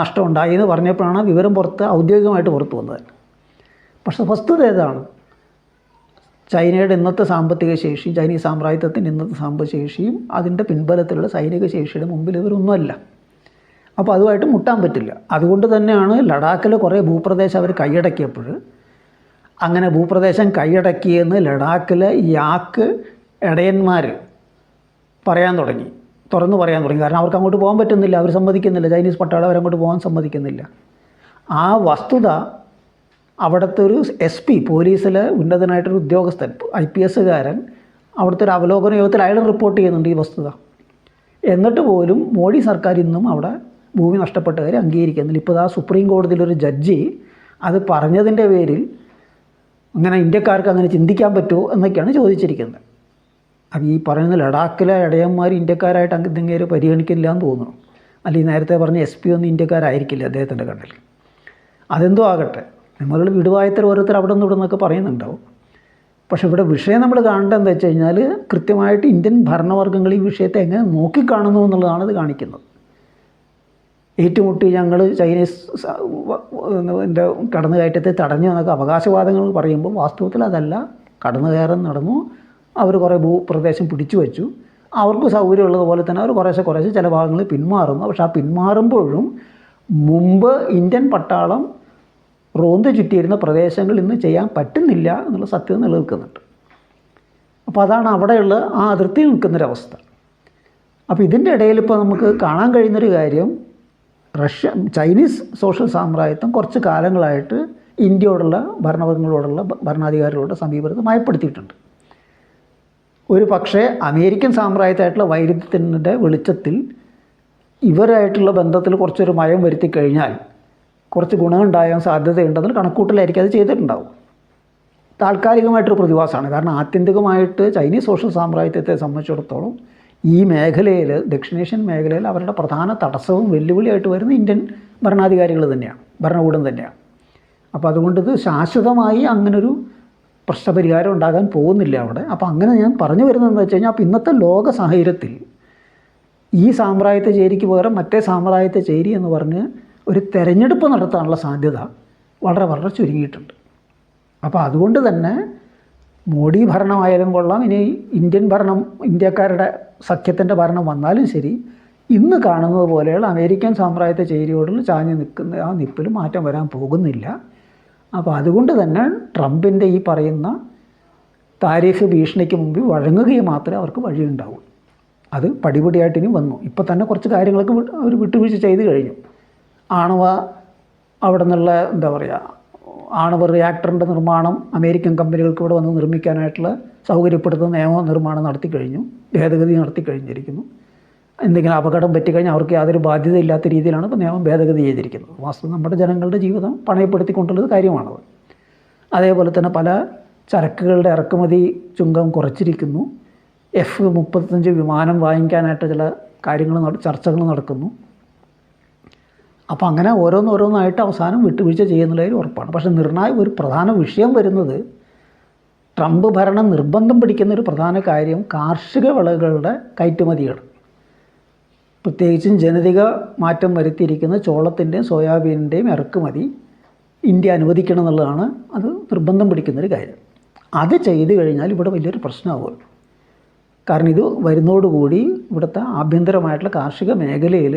നഷ്ടം ഉണ്ടായി എന്ന് പറഞ്ഞപ്പോഴാണ് വിവരം ഔദ്യോഗികമായിട്ട് പുറത്തു വന്നത്. പക്ഷേ വസ്തുത ഏതാണ്? ചൈനയുടെ ഇന്നത്തെ സാമ്പത്തിക ശേഷി, ചൈനീസ് സാമ്രാജ്യത്തിൻ്റെ ഇന്നത്തെ സാമ്പത്തിക ശേഷിയും അതിൻ്റെ പിൻബലത്തിലുള്ള സൈനിക ശേഷിയുടെ മുമ്പിൽ ഇവരൊന്നുമല്ല. അപ്പോൾ അതുമായിട്ട് മുട്ടാൻ പറ്റില്ല. അതുകൊണ്ട് തന്നെയാണ് ലഡാക്കിൽ കുറേ ഭൂപ്രദേശം അവർ കൈയടക്കിയപ്പോൾ, അങ്ങനെ ഭൂപ്രദേശം കൈയടക്കിയെന്ന് ലഡാക്കിലെ യാക്ക് ഇടയന്മാർ തുറന്ന് പറയാൻ തുടങ്ങി. കാരണം അവർക്ക് അങ്ങോട്ട് പോകാൻ പറ്റുന്നില്ല, അവർ സമ്മതിക്കുന്നില്ല. ചൈനീസ് പട്ടാളം അവരങ്ങോട്ട് പോകാൻ സമ്മതിക്കുന്നില്ല. ആ വസ്തുത അവിടുത്തെ ഒരു SP, പോലീസിലെ ഉന്നതനായിട്ടൊരു ഉദ്യോഗസ്ഥൻ, IPSകാരൻ അവിടുത്തെ ഒരു അവലോകന യോഗത്തിൽ അയാൾ റിപ്പോർട്ട് ചെയ്യുന്നുണ്ട് ഈ വസ്തുത. എന്നിട്ട് പോലും മോഡി സർക്കാർ ഇന്നും അവിടെ ഭൂമി നഷ്ടപ്പെട്ട കാര്യം അംഗീകരിക്കുന്നില്ല. ഇപ്പോൾ സുപ്രീം കോടതിയിലൊരു ജഡ്ജി അത് പറഞ്ഞതിൻ്റെ പേരിൽ അങ്ങനെ ഇന്ത്യക്കാർക്ക് അങ്ങനെ ചിന്തിക്കാൻ പറ്റുമോ എന്നൊക്കെയാണ് ചോദിച്ചിരിക്കുന്നത്. അത് ഈ പറയുന്ന ലഡാക്കിലെ ഇടയന്മാർ ഇന്ത്യക്കാരായിട്ട് അങ്ങേര് പരിഗണിക്കില്ല എന്ന് തോന്നുന്നു. അല്ലെങ്കിൽ നേരത്തെ പറഞ്ഞ SP ഒന്നും ഇന്ത്യക്കാരായിരിക്കില്ല അദ്ദേഹത്തിൻ്റെ കണ്ണിൽ. അതെന്തോ ആകട്ടെ, നമ്മൾ വിടുവായത്തിൽ ഓരോരുത്തർ അവിടെ നിന്ന് ഇവിടെ നിന്നൊക്കെ പറയുന്നുണ്ടാവും. പക്ഷേ ഇവിടെ വിഷയം നമ്മൾ കാണേണ്ടത് എന്താ വെച്ച് കഴിഞ്ഞാൽ, കൃത്യമായിട്ട് ഇന്ത്യൻ ഭരണവർഗ്ഗങ്ങൾ ഈ വിഷയത്തെ എങ്ങനെ നോക്കിക്കാണുന്നു എന്നുള്ളതാണ് ഇത് കാണിക്കുന്നത്. ഏറ്റുമുട്ടി ഞങ്ങൾ ചൈനീസ് കടന്നുകയറ്റത്തെ തടഞ്ഞു എന്നൊക്കെ അവകാശവാദങ്ങൾ പറയുമ്പോൾ വാസ്തവത്തിൽ അതല്ല. കടന്നുകയറാൻ നടന്നു, അവർ കുറേ ഭൂപ്രദേശം പിടിച്ചു വച്ചു, അവർക്ക് സൗകര്യമുള്ളതുപോലെ തന്നെ അവർ കുറേശ്ശെ ചില ഭാഗങ്ങളിൽ പിന്മാറുന്നു. പക്ഷെ ആ പിന്മാറുമ്പോഴും മുമ്പ് ഇന്ത്യൻ പട്ടാളം റോന്ത് ചുറ്റിയിരുന്ന പ്രദേശങ്ങൾ ഇന്ന് ചെയ്യാൻ പറ്റുന്നില്ല എന്നുള്ള സത്യത നിലനിൽക്കുന്നുണ്ട്. അപ്പോൾ അതാണ് അവിടെയുള്ള ആ അതിർത്തി നിൽക്കുന്നൊരവസ്ഥ. അപ്പോൾ ഇതിൻ്റെ ഇടയിൽ ഇപ്പോൾ നമുക്ക് കാണാൻ കഴിയുന്നൊരു കാര്യം, ചൈനീസ് സോഷ്യൽ സാമ്രാജ്യത്വം കുറച്ച് കാലങ്ങളായിട്ട് ഇന്ത്യയോടുള്ള ഭരണവർഗ്ഗങ്ങളോടുള്ള ഭരണാധികാരികളുടെ സമീപനത്തെ മയപ്പെടുത്തിയിട്ടുണ്ട്. ഒരു പക്ഷേ അമേരിക്കൻ സാമ്രാജ്യത്തായിട്ടുള്ള വൈരുദ്ധ്യത്തിൻ്റെ വെളിച്ചത്തിൽ ഇവരായിട്ടുള്ള ബന്ധത്തിൽ കുറച്ചൊരു മയം വരുത്തി കഴിഞ്ഞാൽ കുറച്ച് ഗുണമുണ്ടാകാൻ സാധ്യതയുണ്ടെന്ന് കണക്കൂട്ടലായിരിക്കും അത് ചെയ്തിട്ടുണ്ടാവും. താൽക്കാലികമായിട്ടൊരു പ്രതിഭാസമാണ്. കാരണം ആത്യന്തികമായിട്ട് ചൈനീസ് സോഷ്യൽ സാമ്രാജ്യത്തെ സംബന്ധിച്ചിടത്തോളം ഈ മേഖലയിൽ, ദക്ഷിണേഷ്യൻ മേഖലയിൽ അവരുടെ പ്രധാന തടസ്സവും വെല്ലുവിളിയായിട്ട് വരുന്ന ഇന്ത്യൻ ഭരണാധികാരികൾ തന്നെയാണ്, ഭരണകൂടം തന്നെയാണ്. അപ്പോൾ അതുകൊണ്ട് ഇത് ശാശ്വതമായി അങ്ങനൊരു പ്രശ്നപരിഹാരം ഉണ്ടാകാൻ പോകുന്നില്ല അവിടെ. അപ്പോൾ അങ്ങനെ ഞാൻ പറഞ്ഞു വരുന്നതെന്ന് വെച്ച് കഴിഞ്ഞാൽ, അപ്പോൾ ഇന്നത്തെ ലോക സാഹചര്യത്തിൽ ഈ സാമ്രാജ്യത്തെ ചേരിക്ക് പകരം മറ്റേ സാമ്രാജ്യത്തെ ചേരി എന്ന് പറഞ്ഞ് ഒരു തെരഞ്ഞെടുപ്പ് നടത്താനുള്ള സാധ്യത വളരെ ചുരുങ്ങിയിട്ടുണ്ട്. അപ്പോൾ അതുകൊണ്ട് തന്നെ മോഡി ഭരണമായാലും കൊള്ളാം, ഇനി ഇന്ത്യൻ ഭരണം, ഇന്ത്യക്കാരുടെ സഖ്യത്തിൻ്റെ ഭരണം വന്നാലും ശരി, ഇന്ന് കാണുന്നത് പോലെയുള്ള അമേരിക്കൻ സാമ്രാജ്യത്തെ ചേരിയോടുള്ള ചാഞ്ഞ് നിൽക്കുന്ന ആ നിപ്പിൽ മാറ്റം വരാൻ പോകുന്നില്ല. അപ്പോൾ അതുകൊണ്ട് തന്നെ ട്രംപിൻ്റെ ഈ പറയുന്ന താരിഫ് ഭീഷണിക്ക് മുമ്പിൽ വഴങ്ങുകയും മാത്രമേ അവർക്ക് വഴിയുണ്ടാവൂ. അത് പടിപടിയായിട്ട് ഇനി വന്നു. ഇപ്പോൾ തന്നെ കുറച്ച് കാര്യങ്ങളൊക്കെ അവർ വിട്ടുവീഴ്ച ചെയ്ത് കഴിഞ്ഞു. ആണവ അവിടെ നിന്നുള്ള ആണവ റിയാക്ടറിൻ്റെ നിർമ്മാണം അമേരിക്കൻ കമ്പനികൾക്ക് ഇവിടെ വന്ന് നിർമ്മിക്കാനായിട്ടുള്ള സൗകര്യപ്പെടുത്തുന്ന നിയമനിർമ്മാണം നടത്തിക്കഴിഞ്ഞു, ഭേദഗതി നടത്തിക്കഴിഞ്ഞിരിക്കുന്നു. എന്തെങ്കിലും അപകടം പറ്റിക്കഴിഞ്ഞാൽ അവർക്ക് യാതൊരു ബാധ്യതയില്ലാത്ത രീതിയിലാണ് ഇപ്പോൾ നിയമം ഭേദഗതി ചെയ്തിരിക്കുന്നത്. വാസ്തവം നമ്മുടെ ജനങ്ങളുടെ ജീവിതം പണയപ്പെടുത്തിക്കൊണ്ടുള്ളത് കാര്യമാണത്. അതേപോലെ തന്നെ പല ചരക്കുകളുടെ ഇറക്കുമതി ചുങ്കം കുറച്ചിരിക്കുന്നു. F-35 വിമാനം വാങ്ങിക്കാനായിട്ട് ചില ചർച്ചകൾ നടക്കുന്നു. അപ്പോൾ അങ്ങനെ ഓരോന്നോരോന്നായിട്ട് അവസാനം വിട്ടുവീഴ്ച ചെയ്യുന്നതിൽ ഉറപ്പാണ്. പക്ഷേ ഒരു പ്രധാന വിഷയം വരുന്നത്, ട്രംപ് ഭരണം നിർബന്ധം പിടിക്കുന്ന ഒരു പ്രധാന കാര്യം കാർഷിക വിളകളുടെ കയറ്റുമതിയാണ്. പ്രത്യേകിച്ചും ജനിതക മാറ്റം വരുത്തിയിരിക്കുന്ന ചോളത്തിൻ്റെയും സോയാബീനിൻ്റെയും ഇറക്കുമതി ഇന്ത്യ അനുവദിക്കണം എന്നുള്ളതാണ് അത് നിർബന്ധം പിടിക്കുന്നൊരു കാര്യം. അത് ചെയ്തു കഴിഞ്ഞാൽ ഇവിടെ വലിയൊരു പ്രശ്നമാവുമല്ലോ. കാരണം ഇത് വരുന്നതോടുകൂടി ഇവിടുത്തെ ആഭ്യന്തരമായിട്ടുള്ള കാർഷിക മേഖലയിൽ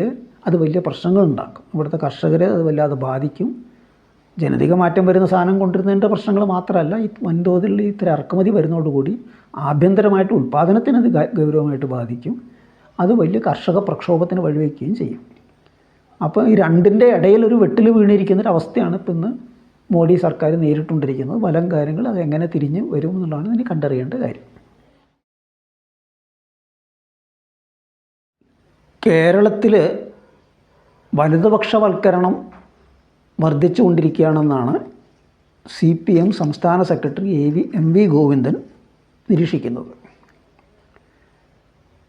അത് വലിയ പ്രശ്നങ്ങളുണ്ടാക്കും. ഇവിടുത്തെ കർഷകരെ അത് വല്ലാതെ ബാധിക്കും. ജനിതക മാറ്റം വരുന്ന സാധനം കൊണ്ടിരുന്നതിൻ്റെ പ്രശ്നങ്ങൾ മാത്രമല്ല, ഈ വൻതോതിൽ ഇത്തരം ഇറക്കുമതി വരുന്നതോടുകൂടി ആഭ്യന്തരമായിട്ട് ഉൽപ്പാദനത്തിന് അത് ഗൗരവമായിട്ട് ബാധിക്കും. അത് വലിയ കർഷക പ്രക്ഷോഭത്തിന് വഴിവെക്കുകയും ചെയ്യും. അപ്പോൾ ഈ രണ്ടിൻ്റെ ഇടയിലൊരു വെട്ടിൽ വീണിരിക്കുന്നൊരവസ്ഥയാണ് ഇപ്പം ഇന്ന് മോഡി സർക്കാർ നേരിട്ടുകൊണ്ടിരിക്കുന്നത്. പല കാര്യങ്ങൾ അതെങ്ങനെ തിരിഞ്ഞ് വരും എന്നുള്ളതാണ് ഇതിന് കണ്ടറിയേണ്ട കാര്യം. കേരളത്തിൽ വലതുപക്ഷവൽക്കരണം വർദ്ധിച്ചുകൊണ്ടിരിക്കുകയാണെന്നാണ് CPM സംസ്ഥാന സെക്രട്ടറി MV ഗോവിന്ദൻ നിരീക്ഷിക്കുന്നത്.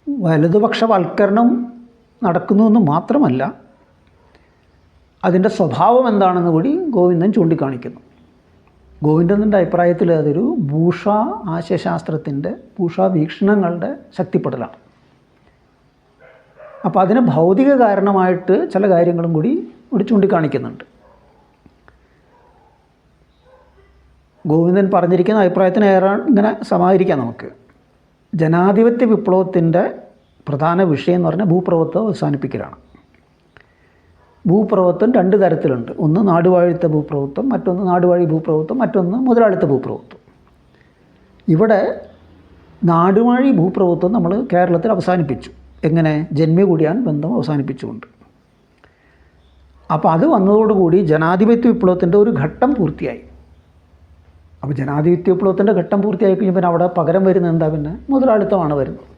വലതുപക്ഷവൽക്കരണം നടക്കുന്നുവെന്ന് മാത്രമല്ല, അതിൻ്റെ സ്വഭാവം എന്താണെന്ന് കൂടി ഗോവിന്ദൻ ചൂണ്ടിക്കാണിക്കുന്നു. ഗോവിന്ദൻ്റെ അഭിപ്രായത്തിൽ അതൊരു ഭൂഷാ ആശയശാസ്ത്രത്തിൻ്റെ, ഭൂഷാ വീക്ഷണങ്ങളുടെ ശക്തിപ്പെടലാണ്. അപ്പോൾ അതിന് ഭൗതിക കാരണമായിട്ട് ചില കാര്യങ്ങളും കൂടി ഇവിടെ ചൂണ്ടിക്കാണിക്കുന്നുണ്ട്. ഗോവിന്ദൻ പറഞ്ഞിരിക്കുന്ന അഭിപ്രായത്തിന് ഇങ്ങനെ സമാഹരിക്കാം നമുക്ക്. ജനാധിപത്യ വിപ്ലവത്തിൻ്റെ പ്രധാന വിഷയം എന്ന് പറഞ്ഞാൽ ഭൂപ്രഭുത്വം അവസാനിപ്പിക്കലാണ്. ഭൂപ്രഭുത്വം രണ്ട് തരത്തിലുണ്ട്. ഒന്ന് നാടുവാഴിത്ത ഭൂപ്രഭുത്വം, മറ്റൊന്ന് നാടുവാഴി ഭൂപ്രഭുത്വം, മറ്റൊന്ന് മുതലാളിത്ത ഭൂപ്രഭുത്വം. ഇവിടെ നാടുവാഴി ഭൂപ്രഭുത്വം നമ്മൾ കേരളത്തിൽ അവസാനിപ്പിച്ചു. എങ്ങനെ? ജന്മികുടിയാൻ ബന്ധം അവസാനിപ്പിച്ചുകൊണ്ട്. അപ്പോൾ അത് വന്നതോടുകൂടി ജനാധിപത്യ വിപ്ലവത്തിൻ്റെ ഒരു ഘട്ടം പൂർത്തിയായി. അപ്പോൾ ജനാധിപത്യ വിപ്ലവത്തിൻ്റെ ഘട്ടം പൂർത്തിയായി കഴിഞ്ഞപ്പോൾ അവിടെ പകരം വരുന്നത് എന്താ? പിന്നെ മുതലാളിത്തമാണ് വരുന്നത്.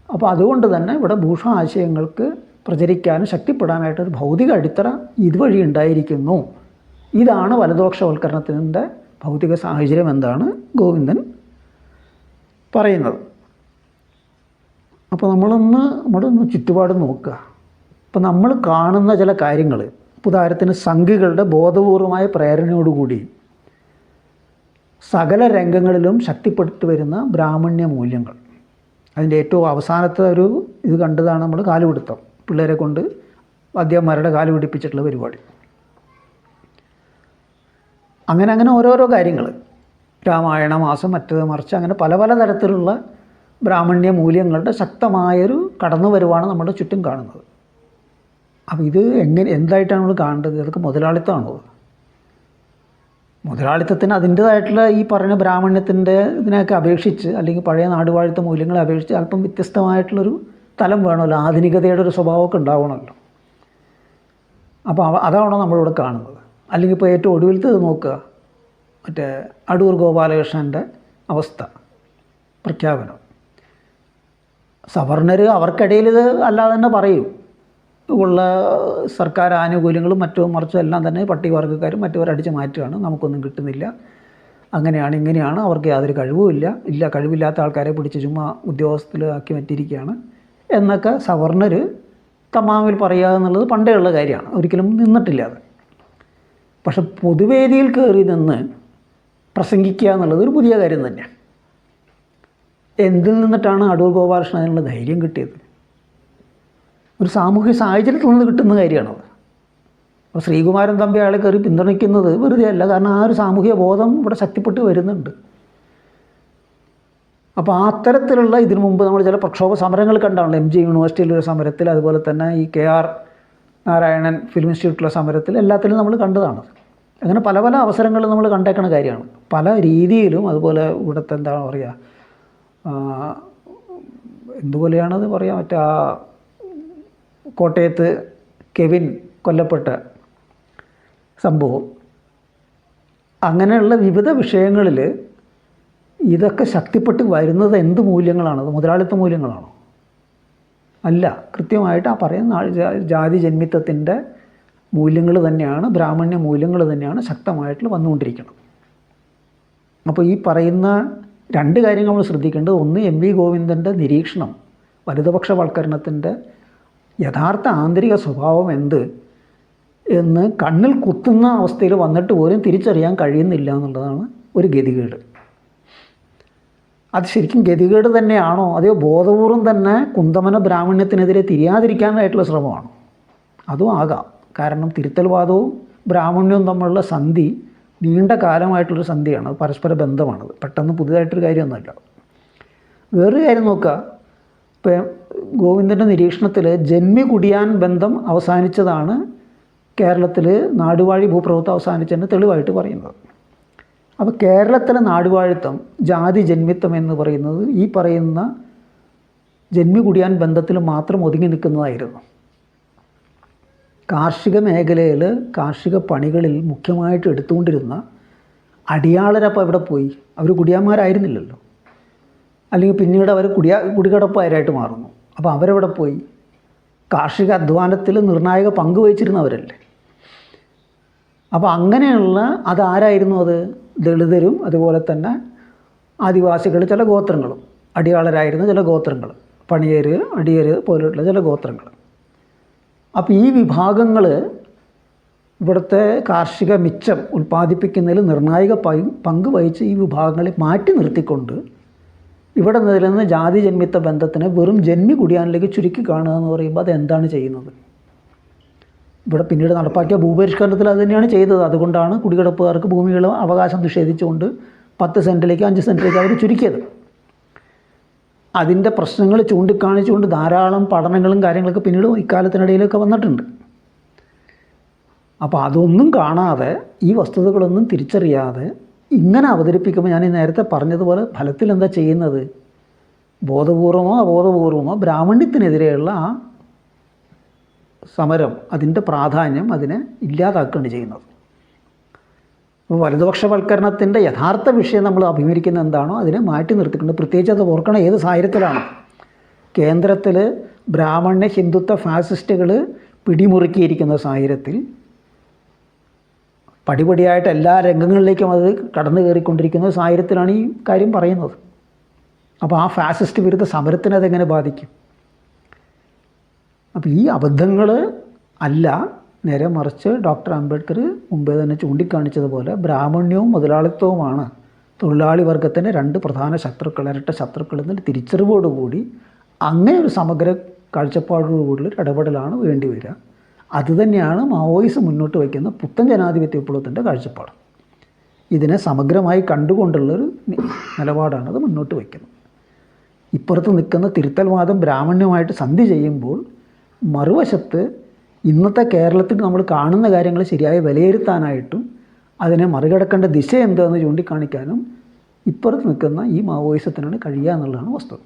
അപ്പോൾ അതുകൊണ്ട് തന്നെ ഇവിടെ ഭൂഷ ആശയങ്ങൾക്ക് പ്രചരിക്കാനും ശക്തിപ്പെടാനായിട്ടൊരു ഭൗതിക അടിത്തറ ഇതുവഴി ഉണ്ടായിരിക്കുന്നു. ഇതാണ് വലതുപക്ഷവൽക്കരണത്തിൻ്റെ ഭൗതിക സാഹചര്യം എന്താണ് ഗോവിന്ദൻ പറയുന്നത്. അപ്പോൾ നമ്മളൊന്ന് ചുറ്റുപാട് നോക്കുക. അപ്പോൾ നമ്മൾ കാണുന്ന ചില കാര്യങ്ങൾ, ഉദാഹരണത്തിന് സംഘികളുടെ ബോധപൂർവമായ പ്രേരണയോടുകൂടി സകല രംഗങ്ങളിലും ശക്തിപ്പെട്ടു വരുന്ന ബ്രാഹ്മണ്യ മൂല്യങ്ങൾ, അതിൻ്റെ ഏറ്റവും അവസാനത്തെ ഒരു ഇത് കണ്ടതാണ് നമ്മൾ കാലുപിടുത്തം. പിള്ളേരെ കൊണ്ട് വാദ്യന്മാരുടെ കാല് പിടിപ്പിച്ചിട്ടുള്ള പരിപാടി. അങ്ങനെ ഓരോരോ കാര്യങ്ങൾ, രാമായണ മാസം, മറ്റത് മറിച്ച്, അങ്ങനെ പല പല തരത്തിലുള്ള ബ്രാഹ്മണ്യ മൂല്യങ്ങളുടെ ശക്തമായൊരു കടന്നുവരവാണ് നമ്മുടെ ചുറ്റും കാണുന്നത്. അപ്പോൾ ഇത് എന്തായിട്ടാണ് നമ്മൾ കാണേണ്ടത്? ഇതൊക്കെ മുതലാളിത്തമാണോ? മുതലാളിത്തത്തിന് അതിൻ്റേതായിട്ടുള്ള ഈ പറഞ്ഞ ബ്രാഹ്മണ്യത്തിൻ്റെ ഇതിനെയൊക്കെ അപേക്ഷിച്ച്, അല്ലെങ്കിൽ പഴയ നാടുവാഴിത്ത മൂല്യങ്ങളെ അപേക്ഷിച്ച് അല്പം വ്യത്യസ്തമായിട്ടുള്ളൊരു തലം വേണമല്ലോ, ആധുനികതയുടെ ഒരു സ്വഭാവമൊക്കെ ഉണ്ടാവണമല്ലോ. അപ്പോൾ അതാണോ നമ്മളിവിടെ കാണുന്നത്? അല്ലെങ്കിൽ ഇപ്പോൾ ഏറ്റവും ഒടുവിലത്തേത് നോക്കുക, മറ്റേ അടൂർ ഗോപാലകൃഷ്ണൻ്റെ അവസ്ഥ പ്രഖ്യാപനം. സവർണർ അവർക്കിടയിൽ ഇത് അല്ലാതെ തന്നെ പറയും, ഉള്ള സർക്കാർ ആനുകൂല്യങ്ങളും മറ്റും മറിച്ചും എല്ലാം തന്നെ പട്ടികവർഗ്ഗക്കാരും മറ്റവരടിച്ച് മാറ്റുകയാണ്, നമുക്കൊന്നും കിട്ടുന്നില്ല, അങ്ങനെയാണ് ഇങ്ങനെയാണ്, അവർക്ക് യാതൊരു കഴിവുമില്ല, കഴിവില്ലാത്ത ആൾക്കാരെ പിടിച്ച് ചുമ്മാ ഉദ്യോഗസ്ഥത്തിലാക്കി മാറ്റിയിരിക്കുകയാണ് എന്നൊക്കെ സവർണർ തമാമിൽ പറയുക എന്നുള്ളത് പണ്ടേ ഉള്ള കാര്യമാണ്, ഒരിക്കലും നിന്നിട്ടില്ല അത്. പക്ഷെ പൊതുവേദിയിൽ കയറി നിന്ന് പ്രസംഗിക്കുക എന്നുള്ളത് ഒരു പുതിയ കാര്യം തന്നെയാണ്. എന്തിൽ നിന്നിട്ടാണ് അടൂർ ഗോപാലകൃഷ്ണൻ അതിനുള്ള ധൈര്യം കിട്ടിയത്? ഒരു സാമൂഹ്യ സാഹചര്യത്തിൽ നിന്ന് കിട്ടുന്ന കാര്യമാണത്. അപ്പോൾ ശ്രീകുമാരൻ തമ്പി അയാളെ കയറി പിന്തുണയ്ക്കുന്നത് വെറുതെ അല്ല, കാരണം ആ ഒരു സാമൂഹ്യ ബോധം ഇവിടെ ശക്തിപ്പെട്ട് വരുന്നുണ്ട്. അപ്പോൾ അത്തരത്തിലുള്ള ഇതിനു മുമ്പ് നമ്മൾ ചില പ്രക്ഷോഭ സമരങ്ങൾ കണ്ടാണല്ലോ. MG യൂണിവേഴ്സിറ്റിയിലൊരു സമരത്തിൽ, അതുപോലെ തന്നെ ഈ KR നാരായണൻ ഫിലിം ഇൻസ്റ്റിറ്റ്യൂട്ടിലെ സമരത്തിൽ, എല്ലാത്തിലും നമ്മൾ കണ്ടതാണ്. അങ്ങനെ പല പല അവസരങ്ങളും നമ്മൾ കണ്ടേക്കണ കാര്യമാണ്. പല രീതിയിലും. അതുപോലെ ഇവിടുത്തെ എന്താണ് പറയുക, എന്തുപോലെയാണത് പറയുക, മറ്റേ ആ കോട്ടയത്ത് കെവിൻ കൊല്ലപ്പെട്ട സംഭവം, അങ്ങനെയുള്ള വിവിധ വിഷയങ്ങളിൽ ഇതൊക്കെ ശക്തിപ്പെട്ട് വരുന്നത് എന്ത് മൂല്യങ്ങളാണത്? മുതലാളിത്ത മൂല്യങ്ങളാണോ? അല്ല. കൃത്യമായിട്ട് ആ പറയുന്ന ജാതി ജന്മിത്വത്തിൻ്റെ മൂല്യങ്ങൾ തന്നെയാണ്, ബ്രാഹ്മണ്യ മൂല്യങ്ങൾ തന്നെയാണ് ശക്തമായിട്ട് വന്നുകൊണ്ടിരിക്കുന്നത്. അപ്പോൾ ഈ പറയുന്ന രണ്ട് കാര്യങ്ങൾ നമ്മൾ ശ്രദ്ധിക്കേണ്ടത്, ഒന്ന് എം.വി. ഗോവിന്ദൻ്റെ നിരീക്ഷണം വലതുപക്ഷവൽക്കരണത്തിൻ്റെ യഥാർത്ഥ ആന്തരിക സ്വഭാവം എന്ത് എന്ന് കണ്ണിൽ കുത്തുന്ന അവസ്ഥയിൽ വന്നിട്ട് പോലും തിരിച്ചറിയാൻ കഴിയുന്നില്ല എന്നുള്ളതാണ് ഒരു ഗതികേട്. അത് ശരിക്കും ഗതികേട് തന്നെയാണോ, അതോ ബോധപൂർവം തന്നെ കുന്തമന ബ്രാഹ്മണ്യത്തിനെതിരെ തിരിയാതിരിക്കാനായിട്ടുള്ള ശ്രമമാണോ? അതും ആകാം. കാരണം തിരുത്തൽവാദവും ബ്രാഹ്മണ്യവും തമ്മിലുള്ള സന്ധി നീണ്ട കാലമായിട്ടുള്ളൊരു സന്ധിയാണ്. അത് പരസ്പര ബന്ധമാണത്. പെട്ടെന്ന് പുതിയതായിട്ടൊരു കാര്യമൊന്നുമല്ല. വേറൊരു കാര്യം നോക്കുക, ഇപ്പം ഗോവിന്ദൻ്റെ നിരീക്ഷണത്തിൽ ജന്മി കുടിയാൻ ബന്ധം അവസാനിച്ചതാണ് കേരളത്തിൽ നാടുവാഴി ഭൂപ്രഭുത്വം അവസാനിച്ചതിന് തെളിവായിട്ട് പറയുന്നത്. അപ്പോൾ കേരളത്തിലെ നാടുവാഴിത്തം, ജാതി ജന്മിത്വം എന്ന് പറയുന്നത് ഈ പറയുന്ന ജന്മി കുടിയാൻ ബന്ധത്തിൽ മാത്രം ഒതുങ്ങി നിൽക്കുന്നതായിരുന്നു. കാർഷിക മേഖലയിൽ കാർഷിക പണികളിൽ മുഖ്യമായിട്ട് എടുത്തുകൊണ്ടിരുന്ന അടിയാളരപ്പോൾ എവിടെ പോയി? അവർ കുടിയാന്മാരായിരുന്നില്ലല്ലോ. അല്ലെങ്കിൽ പിന്നീട് അവർ കുടികടപ്പായരായിട്ട് മാറുന്നു. അപ്പോൾ അവരെവിടെ പോയി? കാർഷിക അധ്വാനത്തിൽ നിർണായക പങ്ക് വഹിച്ചിരുന്നവരല്ലേ. അപ്പോൾ അങ്ങനെയുള്ള അതാരായിരുന്നു? അത് ദളിതരും അതുപോലെ തന്നെ ആദിവാസികൾ, ചില ഗോത്രങ്ങളും, അടിയാളരായിരുന്ന ചില ഗോത്രങ്ങൾ, പണിയര്, അടിയര് പോലുള്ള ചില ഗോത്രങ്ങൾ. അപ്പോൾ ഈ വിഭാഗങ്ങൾ ഇവിടുത്തെ കാർഷിക മിച്ചം ഉൽപ്പാദിപ്പിക്കുന്നതിൽ നിർണായക പങ്ക് വഹിച്ച് ഈ വിഭാഗങ്ങളെ മാറ്റി നിർത്തിക്കൊണ്ട് ഇവിടെ നിലനിന്ന് ജാതി ജന്മിത്വ ബന്ധത്തിനെ വെറും ജന്മി കുടിയാനിലേക്ക് ചുരുക്കി കാണുക എന്ന് പറയുമ്പോൾ അതെന്താണ് ചെയ്യുന്നത്? ഇവിടെ പിന്നീട് നടപ്പാക്കിയ ഭൂപരിഷ്കരണത്തിൽ അത് തന്നെയാണ് ചെയ്തത്. അതുകൊണ്ടാണ് കുടികിടപ്പുകാർക്ക് ഭൂമികൾ അവകാശം നിഷേധിച്ചുകൊണ്ട് 10 സെൻറ്റിലേക്ക് 5 സെൻറ്റിലേക്ക് അവർ ചുരുക്കിയത്. അതിൻ്റെ പ്രശ്നങ്ങൾ ചൂണ്ടിക്കാണിച്ചുകൊണ്ട് ധാരാളം പഠനങ്ങളും കാര്യങ്ങളൊക്കെ പിന്നീട് ഇക്കാലത്തിനിടയിലൊക്കെ വന്നിട്ടുണ്ട്. അപ്പോൾ അതൊന്നും കാണാതെ, ഈ വസ്തുതകളൊന്നും തിരിച്ചറിയാതെ ഇങ്ങനെ അവതരിപ്പിക്കുമ്പോൾ ഞാൻ ഈ നേരത്തെ പറഞ്ഞതുപോലെ ഫലത്തിൽ എന്താ ചെയ്യുന്നത്? ബോധപൂർവമോ അബോധപൂർവമോ ബ്രാഹ്മണ്യത്തിനെതിരെയുള്ള ആ സമരം, അതിൻ്റെ പ്രാധാന്യം അതിനെ ഇല്ലാതാക്കുകയാണ് ചെയ്യുന്നത്. അപ്പോൾ വലതുപക്ഷവൽക്കരണത്തിൻ്റെ യഥാർത്ഥ വിഷയം നമ്മൾ അഭിമുഖീകരിക്കുന്ന എന്താണോ അതിനെ മാറ്റി നിർത്തിക്കൊണ്ട്, പ്രത്യേകിച്ച് അത് ഓർക്കണം ഏത് സാഹചര്യത്തിലാണ് കേന്ദ്രത്തിൽ ബ്രാഹ്മണ്യ ഹിന്ദുത്വ ഫാസിസ്റ്റുകൾ പിടിമുറുക്കിയിരിക്കുന്ന സാഹചര്യത്തിൽ പടിപടിയായിട്ട് എല്ലാ രംഗങ്ങളിലേക്കും അത് കടന്നു കയറിക്കൊണ്ടിരിക്കുന്ന സാഹചര്യത്തിലാണ് ഈ കാര്യം പറയുന്നത്. അപ്പോൾ ആ ഫാസിസ്റ്റ് വിരുദ്ധ സമരത്തിന് അതെങ്ങനെ ബാധിക്കും? അപ്പോൾ ഈ അബദ്ധങ്ങൾ അല്ല, നേരെ മറിച്ച് ഡോക്ടർ അംബേദ്കർ മുമ്പേ തന്നെ ചൂണ്ടിക്കാണിച്ചതുപോലെ ബ്രാഹ്മണ്യവും മുതലാളിത്തവുമാണ് തൊഴിലാളി വർഗത്തിൻ്റെ രണ്ട് പ്രധാന ശത്രുക്കൾ, ഇരട്ട ശത്രുക്കൾ എന്നൊരു തിരിച്ചറിവോടുകൂടി അങ്ങനെ ഒരു സമഗ്ര കാഴ്ചപ്പാടോടുകൂടിയൊരു ഇടപെടലാണ് വേണ്ടി വരിക. അതുതന്നെയാണ് മാവോയിസം മുന്നോട്ട് വയ്ക്കുന്ന പുത്തൻ ജനാധിപത്യ വിപ്ലവത്തിൻ്റെ കാഴ്ചപ്പാട്. ഇതിനെ സമഗ്രമായി കണ്ടുകൊണ്ടുള്ളൊരു നിലപാടാണ് അത് മുന്നോട്ട് വയ്ക്കുന്നത്. ഇപ്പുറത്ത് നിൽക്കുന്ന തിരുത്തൽവാദം ബ്രാഹ്മണ്യമായിട്ട് സന്ധി ചെയ്യുമ്പോൾ മറുവശത്ത് ഇന്നത്തെ കേരളത്തിൽ നമ്മൾ കാണുന്ന കാര്യങ്ങൾ ശരിയായി വിലയിരുത്താനായിട്ടും അതിനെ മറികടക്കേണ്ട ദിശ എന്താണെന്ന് ചൂണ്ടിക്കാണിക്കാനും ഇപ്പുറത്ത് നിൽക്കുന്ന ഈ മാവോയിസത്തിനാണ് കഴിയുക എന്നുള്ളതാണ് വസ്തുത.